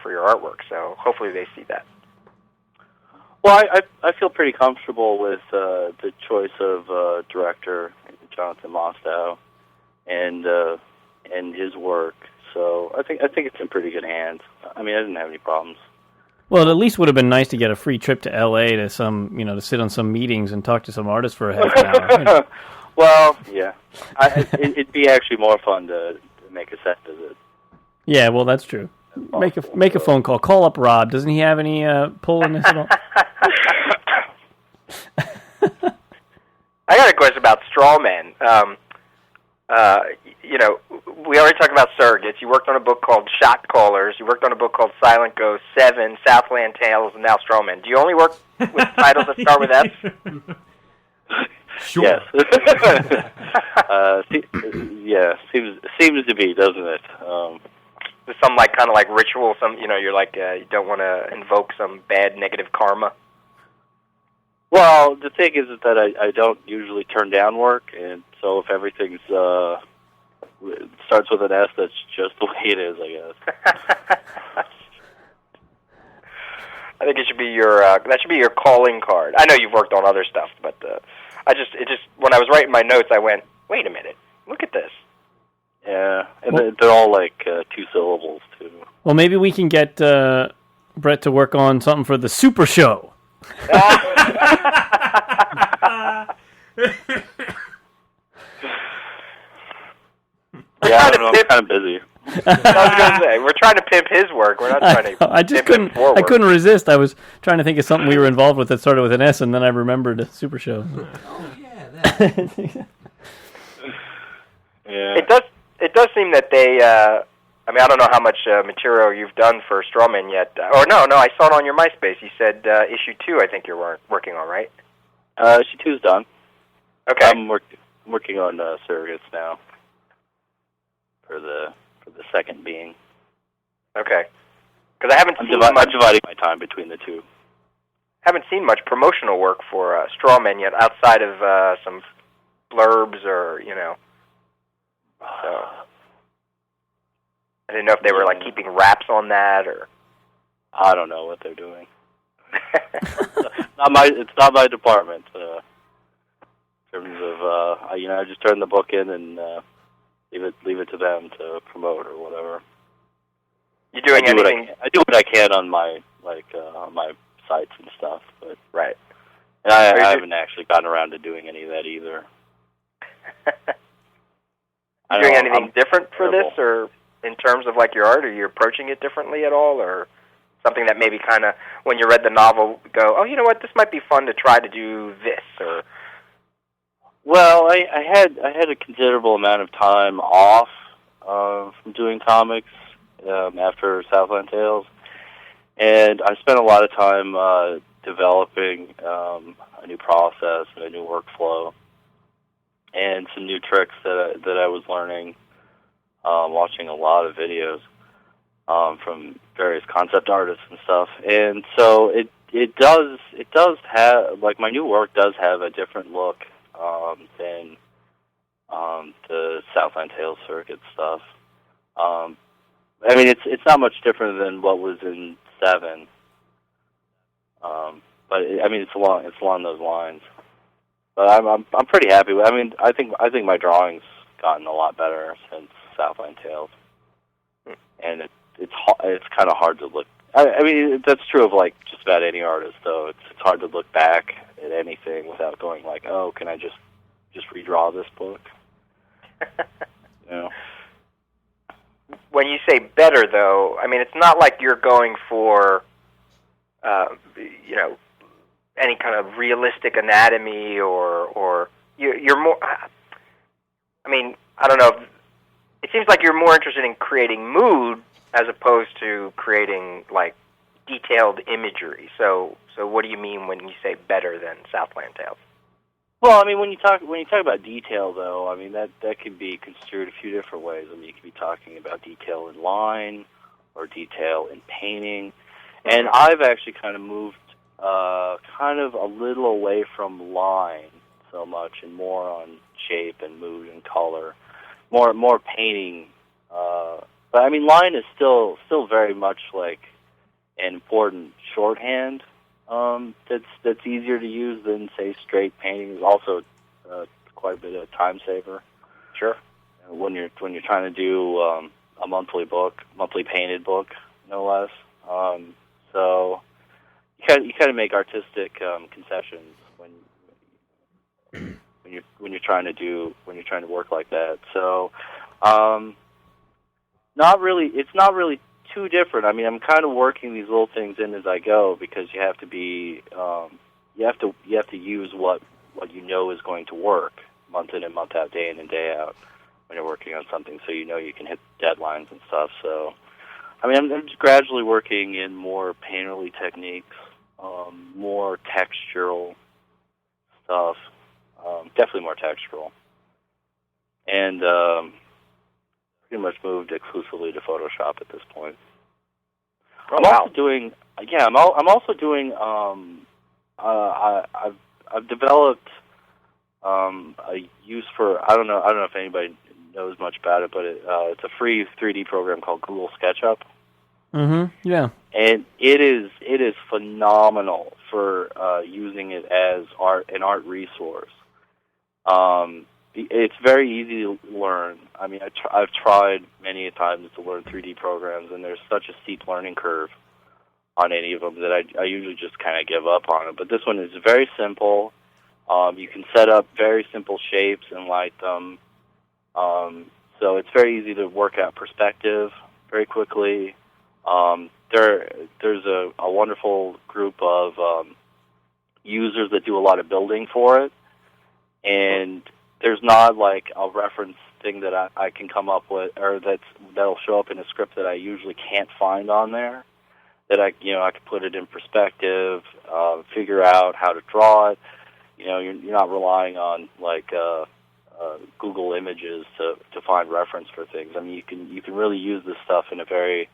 your artwork. So hopefully they see that. Well, I feel pretty comfortable with the choice of director Jonathan Mostow and his work. So I think it's in pretty good hands. I mean, I didn't have any problems. Well, it at least would have been nice to get a free trip to L.A. to to sit on some meetings and talk to some artists for a half an hour. Well, yeah, it'd be actually more fun to make a set visit. Yeah, well, that's true. Make a phone call. Call up Rob. Doesn't he have any pull in this at all? I got a question about Strawman. We already talked about Surrogates. You worked on a book called Shot Callers. You worked on a book called Silent Ghost, Seven, Southland Tales, and now Strawman. Do you only work with titles that start with S? Sure. Yes. Seems to be, doesn't it? There's some kind of ritual. You're like you don't want to invoke some bad negative karma. Well, the thing is that I don't usually turn down work, and so if everything's starts with an S, that's just the way it is, I guess. I think it should be that should be your calling card. I know you've worked on other stuff, but when I was writing my notes, I went, wait a minute, look at this. Yeah, and they're all 2 syllables too. Well, maybe we can get Brett to work on something for the Super Show. Yeah, I don't know, I'm kind of busy. I was going to say, we're trying to pimp his work. We're not trying to. I couldn't resist. I was trying to think of something we were involved with that started with an S, and then I remembered Super Show. Oh yeah, that. Yeah. It does seem that they. I mean, I don't know how much material you've done for Strawman yet. No, I saw it on your MySpace. You said issue 2. I think you're working on, right? Issue 2's done. Okay. I'm working on Surrogates now. For the second being. Okay. Because I haven't seen I'm dividing my time between the two. Haven't seen much promotional work for Strawman yet, outside of some blurbs or So I didn't know if they were keeping wraps on that or. I don't know what they're doing. It's not my department. In terms of I just turn the book in and. Leave it to them to promote or whatever. You doing anything? I do what I can on my on my sites and stuff, but right. And I haven't actually gotten around to doing any of that either. You doing anything different for this, or in terms of like your art? Are you approaching it differently at all, or something that maybe kind of, when you read the novel, go, oh, you know what, this might be fun to try to do this, or... Well, I had a considerable amount of time off from doing comics after Southland Tales, and I spent a lot of time developing a new process and a new workflow, and some new tricks that I was learning, watching a lot of videos from various concept artists and stuff. And so it does have, like, my new work does have a different look than the Southland Tales circuit stuff. I mean, it's not much different than what was in 7. But I mean, it's along those lines. But I'm pretty happy with. I mean, I think my drawing's gotten a lot better since Southland Tales, and it's kind of hard to look. I mean, that's true of like just about any artist, though. It's hard to look back at anything without going like, oh, can I just redraw this book? You know. When you say better, though, I mean, it's not like you're going for, any kind of realistic anatomy, or you're more. I mean, I don't know. It seems like you're more interested in creating mood as opposed to creating like detailed imagery. So what do you mean when you say better than Southland Tales? Well, I mean, when you talk about detail, though, I mean that can be construed a few different ways. I mean, you could be talking about detail in line or detail in painting, and I've actually kind of moved kind of a little away from line so much and more on shape and mood and color, more painting. But I mean, line is still very much like an important shorthand. That's easier to use than, say, straight painting. Is also quite a bit of a time saver. Sure. When you're trying to do a monthly painted book, no less. So you kind of make artistic concessions when you're trying to work like that. So it's not really too different. I mean, I'm kind of working these little things in as I go, because you have to be you have to use what you know is going to work month in and month out, day in and day out when you're working on something, so you know you can hit deadlines and stuff. So I mean, I'm just gradually working in more painterly techniques, more textural stuff, definitely more textural, and pretty much moved exclusively to Photoshop at this point. Oh, I'm also doing, I'm also doing. I've developed a use for. I don't know if anybody knows much about it, but it's a free 3D program called Google SketchUp. Mm-hmm. Yeah. And it is phenomenal for using it as an art resource. It's very easy to learn. I mean, I've tried many times to learn 3D programs, and there's such a steep learning curve on any of them that I usually just kind of give up on it. But this one is very simple. You can set up very simple shapes and light them. So it's very easy to work out perspective very quickly. There's a wonderful group of users that do a lot of building for it, and there's not like a reference thing that I can come up with, or that'll show up in a script that I usually can't find on there. That I could put it in perspective, figure out how to draw it. You're not relying on like Google Images to find reference for things. I mean, you can really use this stuff in a very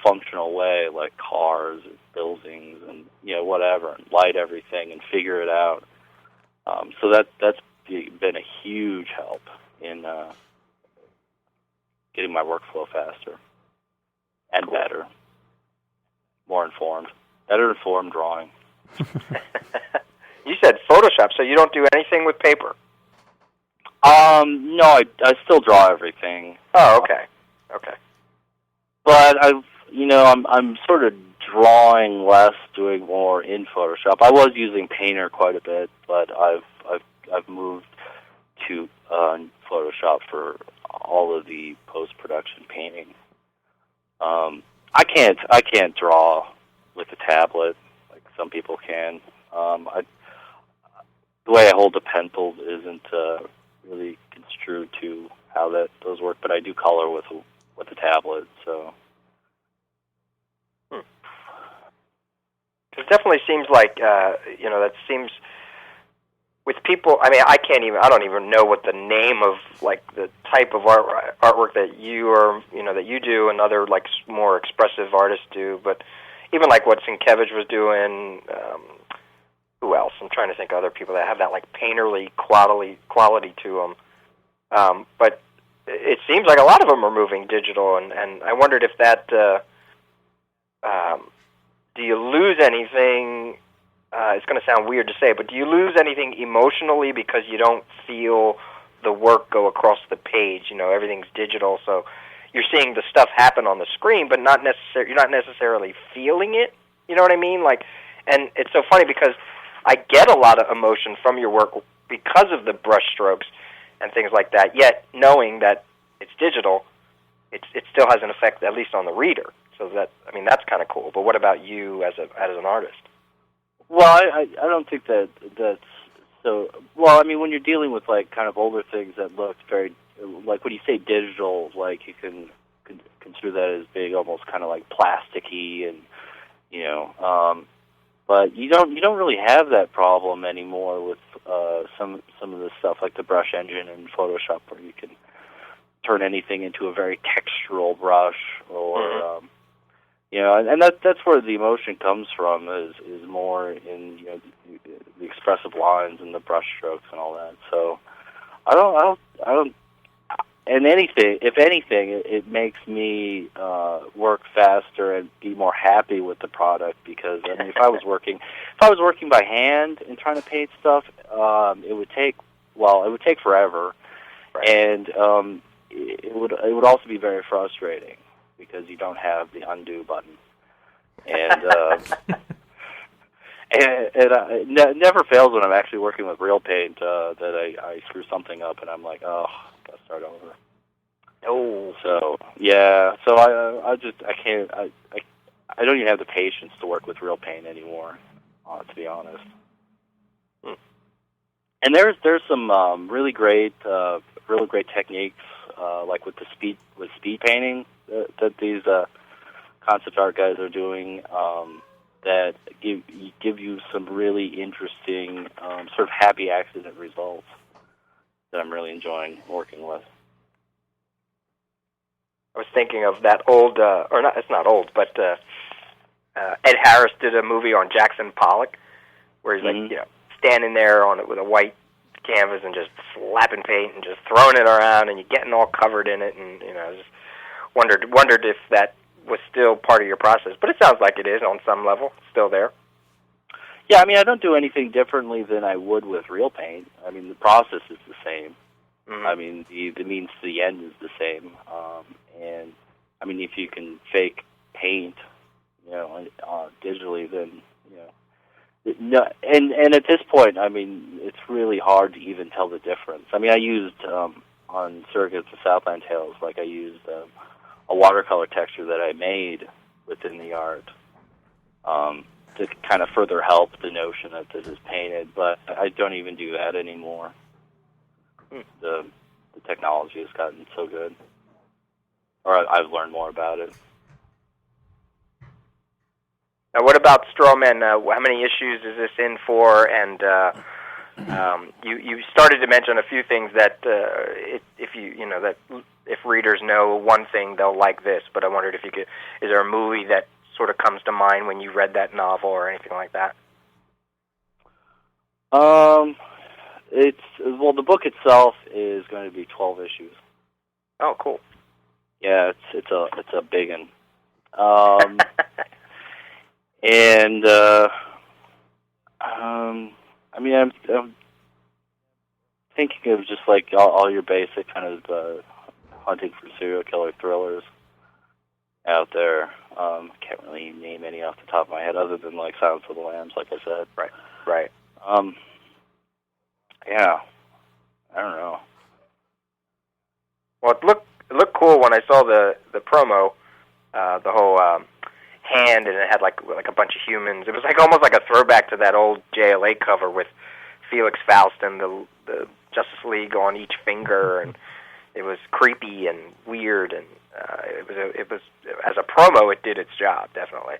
functional way, like cars, or buildings, and whatever, and light everything and figure it out. So that's been a huge help in getting my workflow faster and better, more informed, better informed drawing. You said Photoshop, so you don't do anything with paper? No, I still draw everything. Oh, okay. But I'm sort of drawing less, doing more in Photoshop. I was using Painter quite a bit, but I've moved to Photoshop for all of the post-production painting. I can't draw with a tablet like some people can. The way I hold the pencil isn't really construed to how those work, but I do color with a tablet. So. It definitely seems like that seems with people. I mean, I don't even know what the name of like the type of artwork that you do, and other like more expressive artists do. But even like what Sienkiewicz was doing. Who else? I'm trying to think of other people that have that like painterly quality to them. But it seems like a lot of them are moving digital, and I wondered if that. Do you lose anything? It's going to sound weird to say, but do you lose anything emotionally because you don't feel the work go across the page? Everything's digital, so you're seeing the stuff happen on the screen, but you're not necessarily feeling it. You know what I mean? Like, and it's so funny because I get a lot of emotion from your work because of the brush strokes and things like that. Yet, knowing that it's digital, it still has an effect, at least on the reader. So that's kind of cool. But what about you as an artist? Well, I don't think that's so. Well, I mean, when you're dealing with like kind of older things that look very like when you say digital, like you can construe that as being almost kind of like plasticky, and but you don't really have that problem anymore with some of the stuff like the brush engine and Photoshop, where you can turn anything into a very textural brush, or and that's where the emotion comes from is more in the expressive lines and the brush strokes and all that. So I don't. And if anything, it makes me work faster and be more happy with the product, because I mean, if I was working by hand and trying to paint stuff, it would take forever, right. And it would also be very frustrating because you don't have the undo button, and it never fails when I'm actually working with real paint that I screw something up and I'm like, oh. Gotta start over. Oh, so yeah. So I can't. I don't even have the patience to work with real paint anymore, to be honest. And there's some really great techniques, like with speed painting that these concept art guys are doing, that give you some really interesting sort of happy accident results that I'm really enjoying working with. I was thinking of that old, or not, it's not old, but Ed Harris did a movie on Jackson Pollock, where he's like, standing there on it with a white canvas and just slapping paint and just throwing it around, and you're getting all covered in it, and just wondered if that was still part of your process. But it sounds like it is on some level, still there. Yeah, I mean, I don't do anything differently than I would with real paint. I mean, the process is the same. Mm-hmm. I mean, the means to the end is the same. And I mean, if you can fake paint, digitally, then no. And at this point, I mean, it's really hard to even tell the difference. I mean, I used on Surrogates of Southland Tales, like I used a watercolor texture that I made within the art. To kind of further help the notion that this is painted, but I don't even do that anymore. The technology has gotten so good, or I've learned more about it. Now, what about Strawman? How many issues is this in for? And you started to mention a few things that if readers know one thing, they'll like this. But I wondered if you could. Is there a movie that sort of comes to mind when you read that novel or anything like that? The book itself is going to be 12 issues. Oh, cool. Yeah, it's a big one. And I mean, I'm thinking of just like all your basic kind of hunting for serial killer thrillers out there. Can't really name any off the top of my head other than like Silence of the Lambs, like I said. Right. Yeah. I don't know. Well, it looked cool when I saw the promo, the whole hand, and it had like a bunch of humans. It was like almost like a throwback to that old JLA cover with Felix Faust and the Justice League on each finger, and it was creepy and weird, and it was as a promo, it did its job, definitely.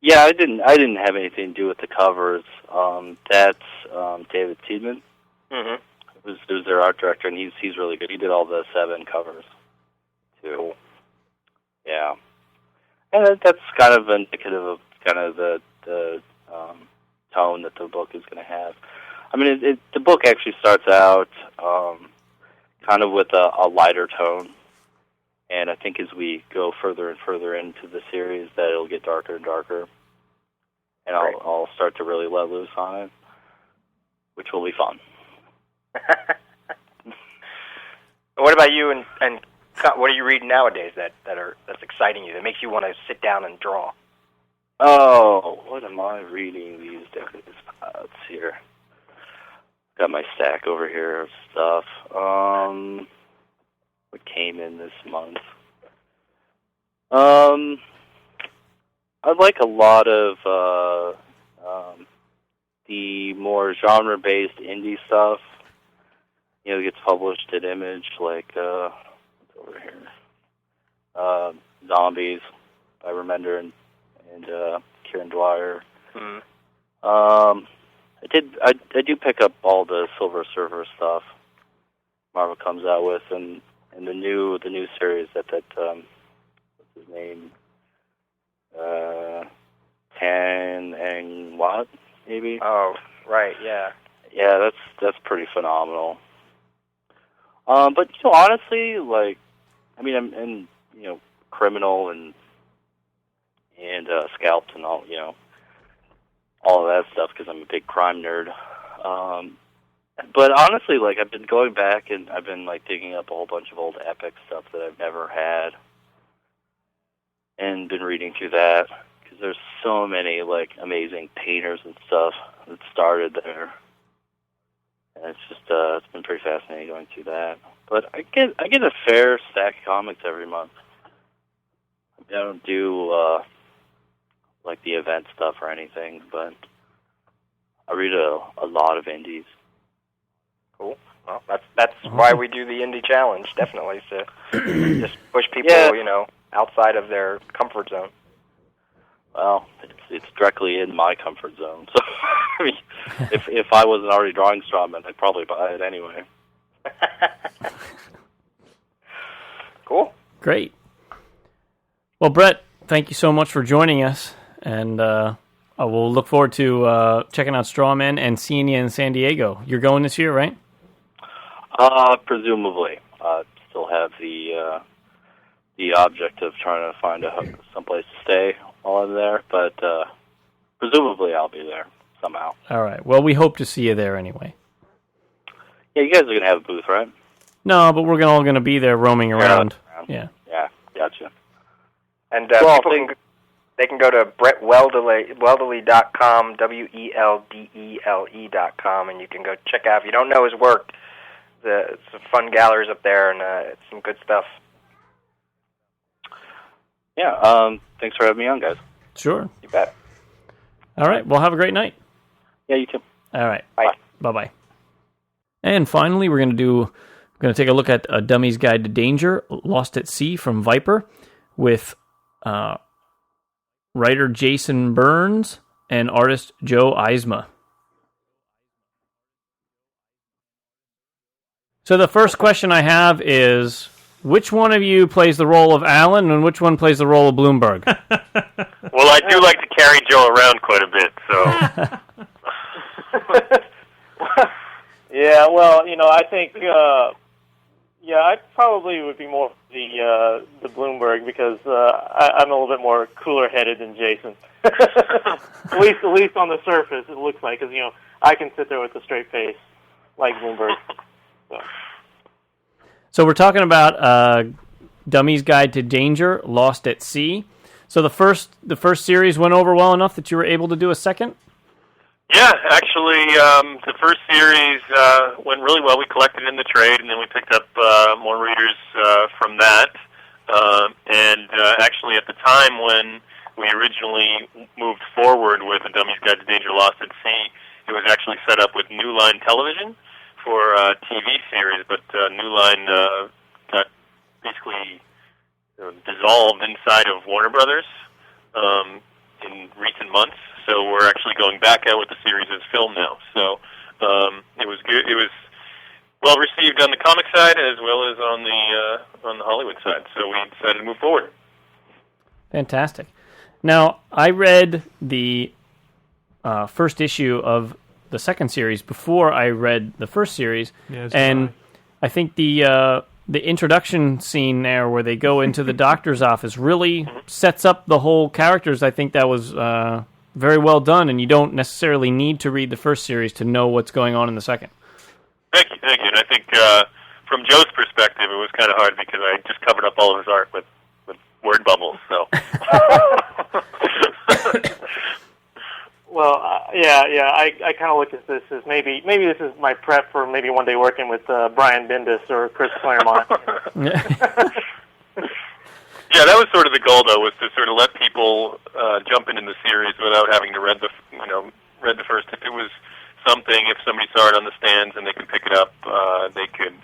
Yeah, I didn't have anything to do with the covers. That's David Seidman. Mm-hmm. It was their art director, and he's really good. He did all the 7 covers too. Cool. Yeah, and that's kind of indicative of kind of the tone that the book is going to have. I mean, the book actually starts out kind of with a lighter tone, and I think as we go further and further into the series, that it'll get darker and darker, and I'll start to really let loose on it, which will be fun. What about you? And what are you reading nowadays that's exciting you, that makes you want to sit down and draw? Oh, what am I reading these days? Let's see here. Got my stack over here of stuff. What came in this month? I like a lot of the more genre-based indie stuff. You know, it gets published at Image, like what's over here? Zombies by Remender and Kieran Dwyer. Mm-hmm. I do pick up all the Silver Surfer stuff Marvel comes out with, and the new series that what's his name, Tan and Watt, maybe. Oh, right, yeah. Yeah, that's pretty phenomenal. But honestly, like, I mean, I'm Criminal and Scalped and all of that stuff because I'm a big crime nerd. But honestly, like, I've been going back and I've been like digging up a whole bunch of old Epic stuff that I've never had, and been reading through that because there's so many like amazing painters and stuff that started there. And it's just it's been pretty fascinating going through that. But I get a fair stack of comics every month. I don't do like the event stuff or anything, but I read a lot of indies. Cool. Well, that's why we do the Indie Challenge, definitely, to just push people, outside of their comfort zone. Well, it's directly in my comfort zone. So, I mean, if I wasn't already drawing Strawman, I'd probably buy it anyway. Cool. Great. Well, Brett, thank you so much for joining us, and I will look forward to checking out Strawman and seeing you in San Diego. You're going this year, right? Presumably. Still have the object of trying to find someplace to stay while I'm there, but presumably I'll be there somehow. All right. Well, we hope to see you there anyway. Yeah, you guys are going to have a booth, right? No, but we're all going to be there roaming around. Yeah. Yeah, gotcha. And people can go to Brett Weldele, Weldele.com, WELDELE.com, and you can go check out, if you don't know his work, some fun galleries up there, and it's some good stuff. Yeah, thanks for having me on, guys. Sure. You bet. All right. Well, have a great night. Yeah, you too. All right. Bye. Bye-bye. And finally, we're going to take a look at A Dummy's Guide to Danger, Lost at Sea from Viper, with writer Jason Burns and artist Joe Eisma. So the first question I have is, which one of you plays the role of Alan and which one plays the role of Bloomberg? Well, I do like to carry Joe around quite a bit, so... Yeah, well, I think, I probably would be more the Bloomberg because I'm a little bit more cooler-headed than Jason. at least on the surface, it looks like, because I can sit there with a straight face like Bloomberg. So we're talking about Dummy's Guide to Danger, Lost at Sea. So the first series went over well enough that you were able to do a second? Yeah, actually, actually, the first series went really well. We collected in the trade, and then we picked up more readers from that. Actually, at the time when we originally moved forward with A Dummy's Guide to Danger Lost at Sea, it was actually set up with New Line Television for a TV series, but New Line got basically dissolved inside of Warner Brothers in recent months. So we're actually going back out with the series as film now. So it was good. It was well received on the comic side as well as on the Hollywood side. So we decided to move forward. Fantastic. Now, I read the first issue of the second series before I read the first series, and I think the introduction scene there where they go into the doctor's office really sets up the whole characters. I think that was very well done, and you don't necessarily need to read the first series to know what's going on in the second. Thank you. And I think from Joe's perspective, it was kind of hard because I just covered up all of his art with word bubbles. So. Well, I kind of look at this as maybe this is my prep for maybe one day working with Brian Bendis or Chris Claremont. Yeah, that was sort of the goal, though, was to sort of let people jump into the series without having to read the first. If it was something, if somebody saw it on the stands and they could pick it up, they could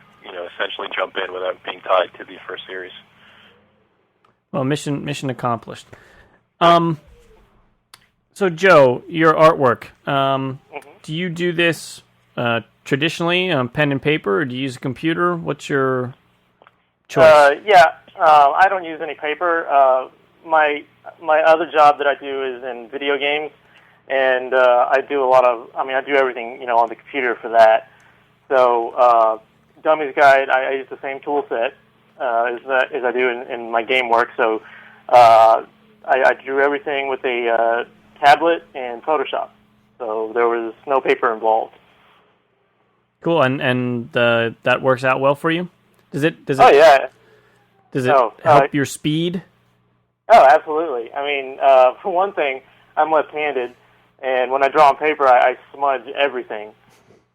essentially jump in without being tied to the first series. Well, mission accomplished. So, Joe, your artwork, do you do this traditionally on pen and paper, or do you use a computer? What's your choice? I don't use any paper. My other job that I do is in video games, and I do I do everything, on the computer for that. So, Dummy's Guide, I use the same tool set as I do in my game work. So, I drew everything with a tablet and Photoshop, so there was no paper involved. Cool, and that works out well for you. Does it? Oh yeah. Does it help your speed? Oh, absolutely. I mean, for one thing, I'm left-handed, and when I draw on paper, I smudge everything.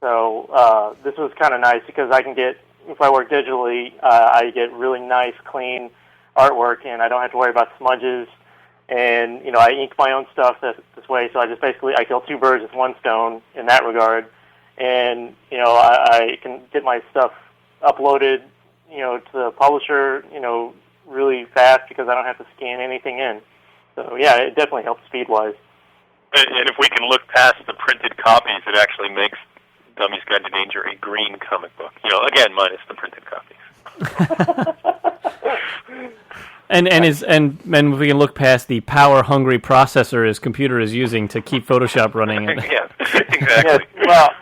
So this was kind of nice because I can get, if I work digitally, I get really nice, clean artwork, and I don't have to worry about smudges. And, I ink my own stuff this way, so I kill two birds with one stone in that regard. And, I can get my stuff uploaded, to the publisher, really fast because I don't have to scan anything in. So, yeah, it definitely helps speed-wise. And if we can look past the printed copies, it actually makes Dummy's Guide to Danger a green comic book. Again, minus the printed copies. And if we can look past the power-hungry processor his computer is using to keep Photoshop running. Yeah, exactly.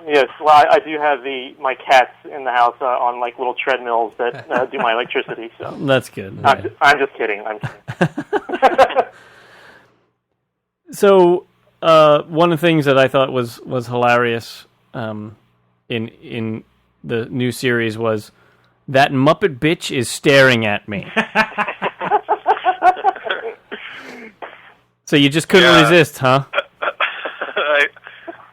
Yes. Well, I do have my cats in the house on little treadmills that do my electricity. So that's good. I'm just kidding. So one of the things that I thought was hilarious in the new series was that Muppet bitch is staring at me. So you just couldn't resist, huh?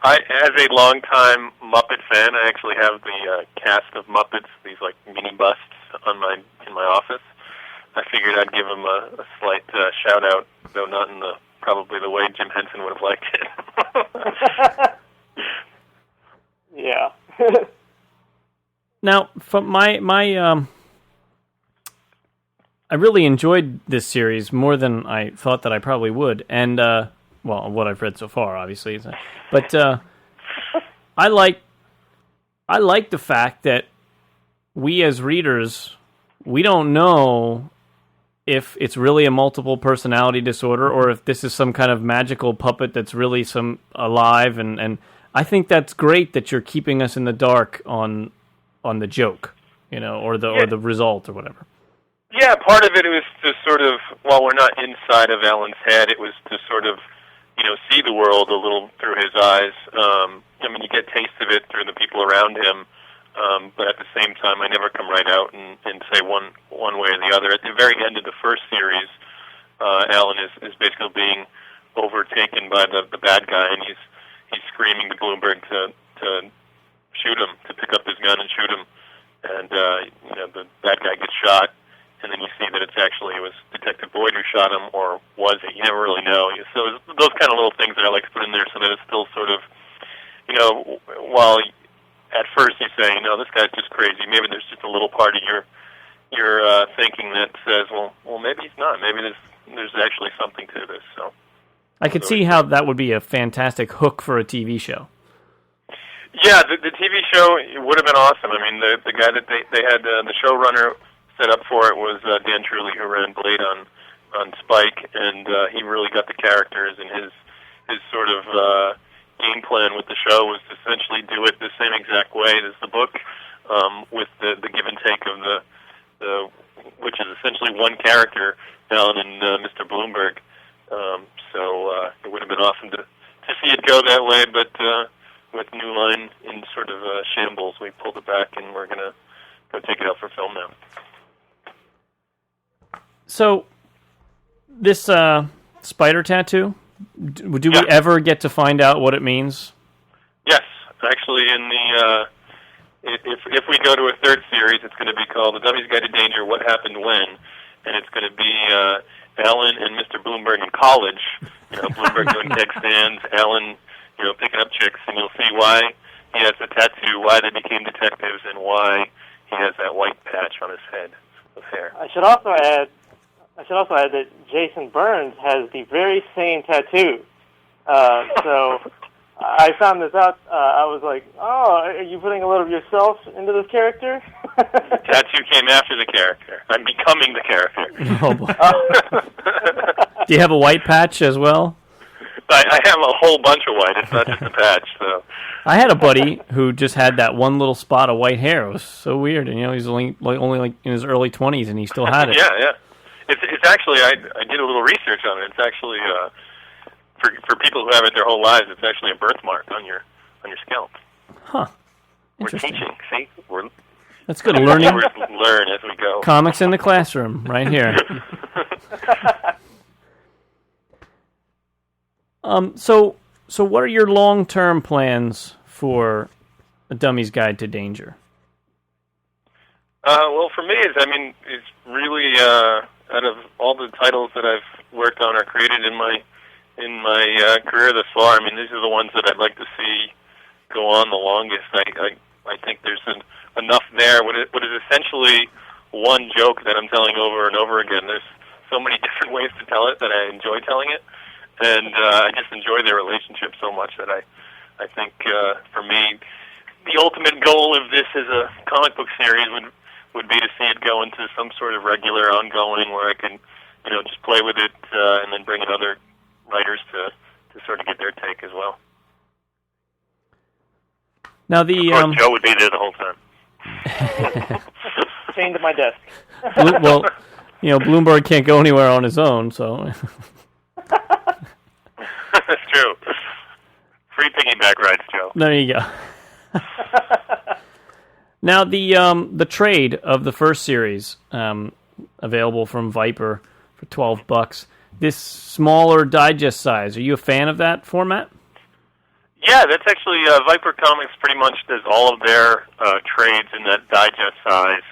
I, as a longtime Muppet fan, I actually have the cast of Muppets, these mini busts in my office. I figured I'd give them a slight shout out, though not in probably the way Jim Henson would have liked it. Yeah. Now, from my I really enjoyed this series more than I thought that I probably would, and what I've read so far, obviously. But I like the fact that we as readers, we don't know if it's really a multiple personality disorder or if this is some kind of magical puppet that's really alive, and I think that's great that you're keeping us in the dark on the joke, or the result or whatever. Yeah, part of it was to sort of, while we're not inside of Alan's head, it was to sort of, see the world a little through his eyes. You get taste of it through the people around him, but at the same time, I never come right out and say one way or the other. At the very end of the first series, Alan is basically being overtaken by the bad guy, and he's screaming to Bloomberg to shoot him, to pick up his gun and shoot him, and the bad guy gets shot, and then you see that it was Detective Boyd who shot him, or was it? You never really know. So it's those kind of little things that I like to put in there, so that it's still sort of, while at first you say, this guy's just crazy, maybe there's just a little part of your thinking that says, well, maybe he's not. Maybe there's actually something to this. So I could see how that would be a fantastic hook for a TV show. Yeah, the TV show would have been awesome. I mean, the guy that they had, the showrunner set up for it was Dan Truly, who ran Blade on Spike, and he really got the characters, and his sort of game plan with the show was to essentially do it the same exact way as the book, with the give and take of the which is essentially one character, Alan and Mr. Bloomberg. So it would have been awesome to see it go that way, but with New Line in sort of shambles, we pulled it back, and we're going to go take it out for film now. So, this spider tattoo, do we ever get to find out what it means? Yes. Actually, in the if we go to a third series, it's going to be called The Dummy's Guide to Danger, What Happened When? And it's going to be Alan and Mr. Bloomberg in college. Bloomberg doing keg stands, Alan picking up chicks, and you'll see why he has the tattoo, why they became detectives, and why he has that white patch on his head of hair. I should also add that Jason Burns has the very same tattoo. So I found this out. I was like, "Oh, are you putting a little of yourself into this character?" The tattoo came after the character. I'm becoming the character. Oh, boy. Do you have a white patch as well? I have a whole bunch of white. It's not just a patch. So I had a buddy who just had that one little spot of white hair. It was so weird, and he's only in his early 20s, and he still had it. Yeah. It's actually I did a little research on it. It's actually for people who have it their whole lives. It's actually a birthmark on your scalp. Huh. We're teaching. See, that's good learning. Learn as we go. Comics in the classroom, right here. So what are your long-term plans for A Dummy's Guide to Danger? Well, for me, it's really out of all the titles that I've worked on or created in my career thus far. These are the ones that I'd like to see go on the longest. I think there's enough there. What is essentially one joke that I'm telling over and over again. There's so many different ways to tell it that I enjoy telling it. And I just enjoy their relationship so much that I think for me, the ultimate goal of this as a comic book series would be to see it go into some sort of regular, ongoing, where I can, just play with it and then bring in other writers to sort of get their take as well. Now of course, Joe would be there the whole time. Chained to my desk. Well, Bloomberg can't go anywhere on his own, so. That's true. Free piggyback rides, Joe. There you go. Now, the trade of the first series, available from Viper for $12. This smaller digest size. Are you a fan of that format? Yeah, that's actually Viper Comics. Pretty much does all of their trades in that digest size.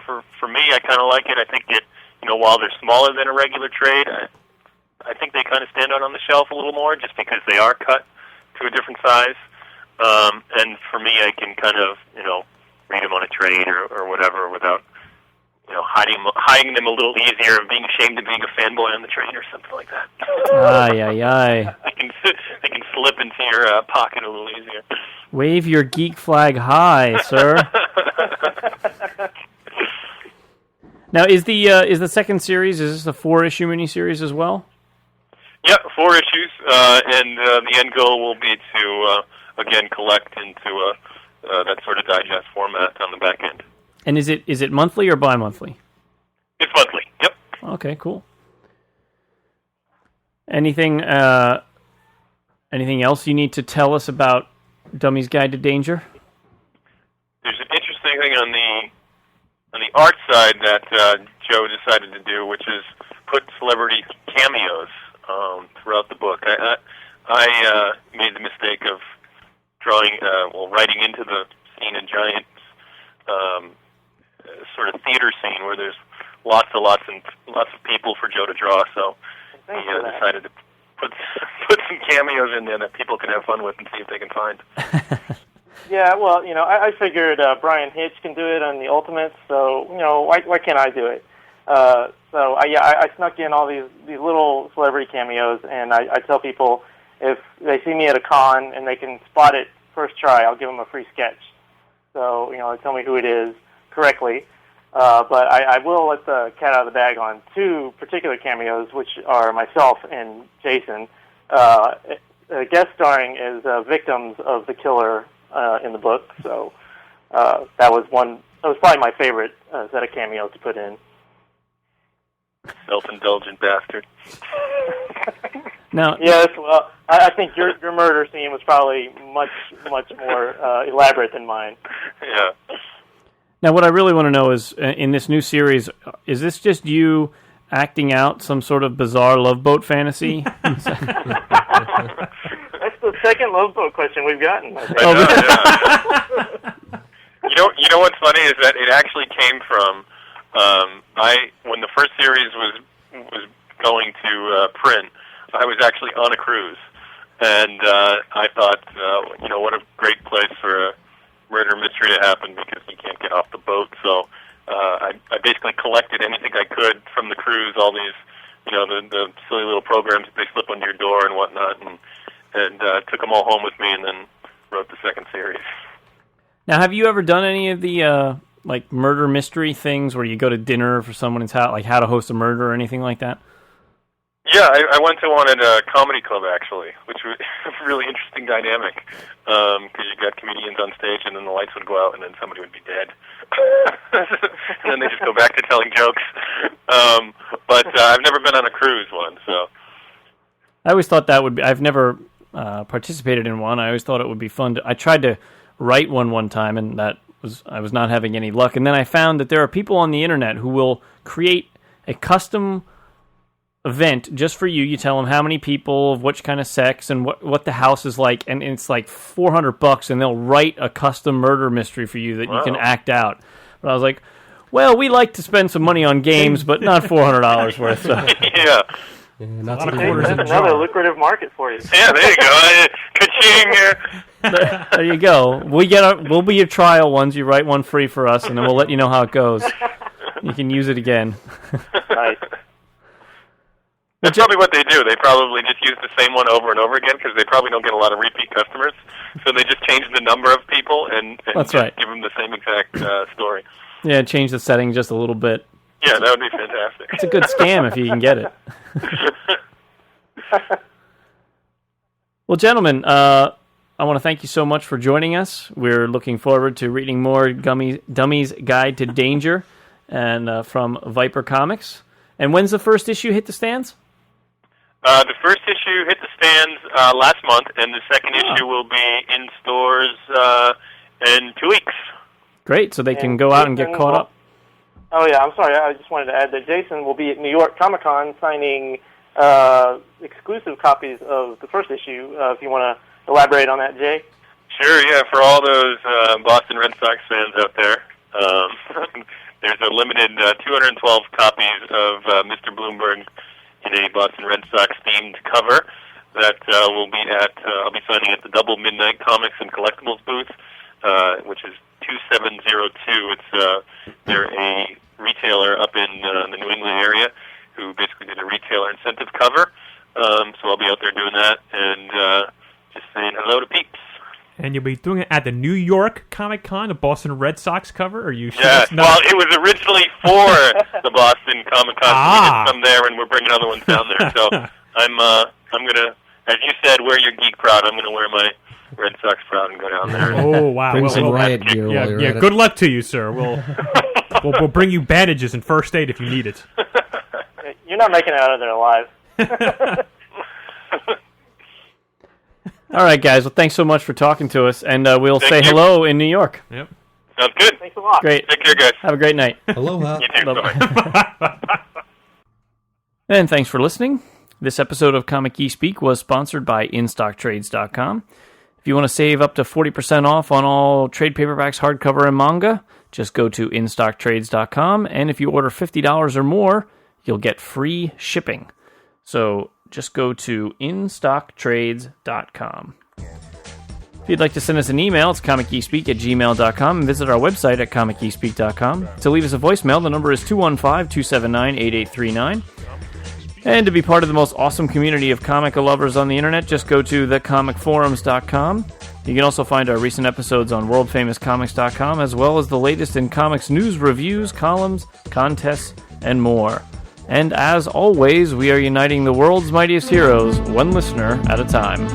For me, I kind of like it. I think it, while they're smaller than a regular trade, I think they kind of stand out on the shelf a little more just because they are cut to a different size. And for me, I can kind of, read them on a trade or whatever without, hiding them a little easier, being ashamed of being a fanboy on the trade or something like that. Aye. They can slip into your pocket a little easier. Wave your geek flag high, sir. Now, is the second series, is this a 4-issue miniseries as well? Yeah, 4 issues, and the end goal will be to, again, collect into that sort of digest format on the back end. And is it monthly or bi-monthly? It's monthly, yep. Okay, cool. Anything else you need to tell us about Dummy's Guide to Danger? There's an interesting thing on the art side that Joe decided to do, which is put celebrity cameos throughout the book. I made the mistake for Joe to draw, so he decided to put some cameos in there that people can have fun with and see if they can find. Yeah, well, I figured Brian Hitch can do it on the Ultimates, so why can't I do it? So I snuck in all these little celebrity cameos, and I tell people if they see me at a con and they can spot it first try, I'll give them a free sketch. So tell me who it is correctly. But I will let the cat out of the bag on two particular cameos, which are myself and Jason, guest starring as victims of the killer in the book. So that was probably my favorite set of cameos to put in. Self-indulgent bastard. Now, yes, well, I think your murder scene was probably much more elaborate than mine. Yeah. Now, what I really want to know is, in this new series, is this just you acting out some sort of bizarre Love Boat fantasy? That's the second Love Boat question we've gotten. I think. Yeah. You know what's funny is that it actually came from when the first series was going to print. I was actually on a cruise, and I thought, what a great place for a murder mystery to happen because you can't get off the boat. So I basically collected anything I could from the cruise, all these, the silly little programs that they slip under your door and whatnot, and took them all home with me, and then wrote the second series. Now, have you ever done any of the murder mystery things where you go to dinner for someone's house, like How to Host a Murder or anything like that? Yeah, I went to one at a comedy club, actually, which was a really interesting dynamic, because you got comedians on stage, and then the lights would go out, and then somebody would be dead. And then they just go back to telling jokes. But I've never been on a cruise one, so... I always thought that would be... I've never participated in one. I always thought it would be fun. I tried to write one time, and I was not having any luck. And then I found that there are people on the internet who will create a custom event just for you. You tell them how many people, of which kind of sex, and what the house is like, and it's like $400, and they'll write a custom murder mystery for you that you can act out. But I was like, well, we like to spend some money on games, but not $400 worth. So. Yeah. Not that's another lucrative market for you. Yeah, there you go. Ka-ching! There you go. We'll be your trial ones. You write one free for us, and then we'll let you know how it goes. You can use it again. Nice. That's probably what they do. They probably just use the same one over and over again because they probably don't get a lot of repeat customers. So they just change the number of people and That's right. give them the same exact story. Yeah, change the setting just a little bit. Yeah, that would be fantastic. It's a good scam if you can get it. Well, gentlemen, I want to thank you so much for joining us. We're looking forward to reading more Dummy's Guide to Danger and from Viper Comics. And when's the first issue hit the stands? The first issue hit the stands last month, and the second issue will be in stores in 2 weeks. Great, so they can go out and get caught up. Oh, yeah, I'm sorry. I just wanted to add that Jason will be at New York Comic-Con signing exclusive copies of the first issue. If you want to elaborate on that, Jay? Sure, yeah, for all those Boston Red Sox fans out there, there's a limited 212 copies of Mr. Bloomberg in a Boston Red Sox-themed cover that will be I'll be signing at the Double Midnight Comics and Collectibles booth, which is 2702. They're a retailer up in the New England area who basically did a retailer incentive cover. So I'll be out there doing that and just saying hello to peeps. And you'll be doing it at the New York Comic-Con, the Boston Red Sox cover? Or are you sure? Yeah, well, it was originally for the Boston Comic-Con. So we did some there, and we're bringing other ones down there. So I'm gonna, as you said, wear your geek proud. I'm gonna wear my Red Sox proud and go down there. Oh wow! Bring some riot gear while you're at it. Good luck to you, sir. We'll bring you bandages and first aid if you need it. You're not making it out of there alive. All right, guys. Well, thanks so much for talking to us, and we'll say hello in New York. Yep. Sounds good. Thanks a lot. Great. Take care, guys. Have a great night. Aloha. You too. Bye-bye. And thanks for listening. This episode of Comic Geek Speak was sponsored by InStockTrades.com. If you want to save up to 40% off on all trade paperbacks, hardcover, and manga, just go to InStockTrades.com, and if you order $50 or more, you'll get free shipping. So just go to instocktrades.com. If you'd like to send us an email, it's comicgeekspeak@gmail.com, and visit our website at comicgeekspeak.com. To leave us a voicemail, the number is 215-279-8839. And to be part of the most awesome community of comic lovers on the internet, just go to thecomicforums.com. You can also find our recent episodes on worldfamouscomics.com, as well as the latest in comics news, reviews, columns, contests, and more. And as always, we are uniting the world's mightiest heroes, one listener at a time.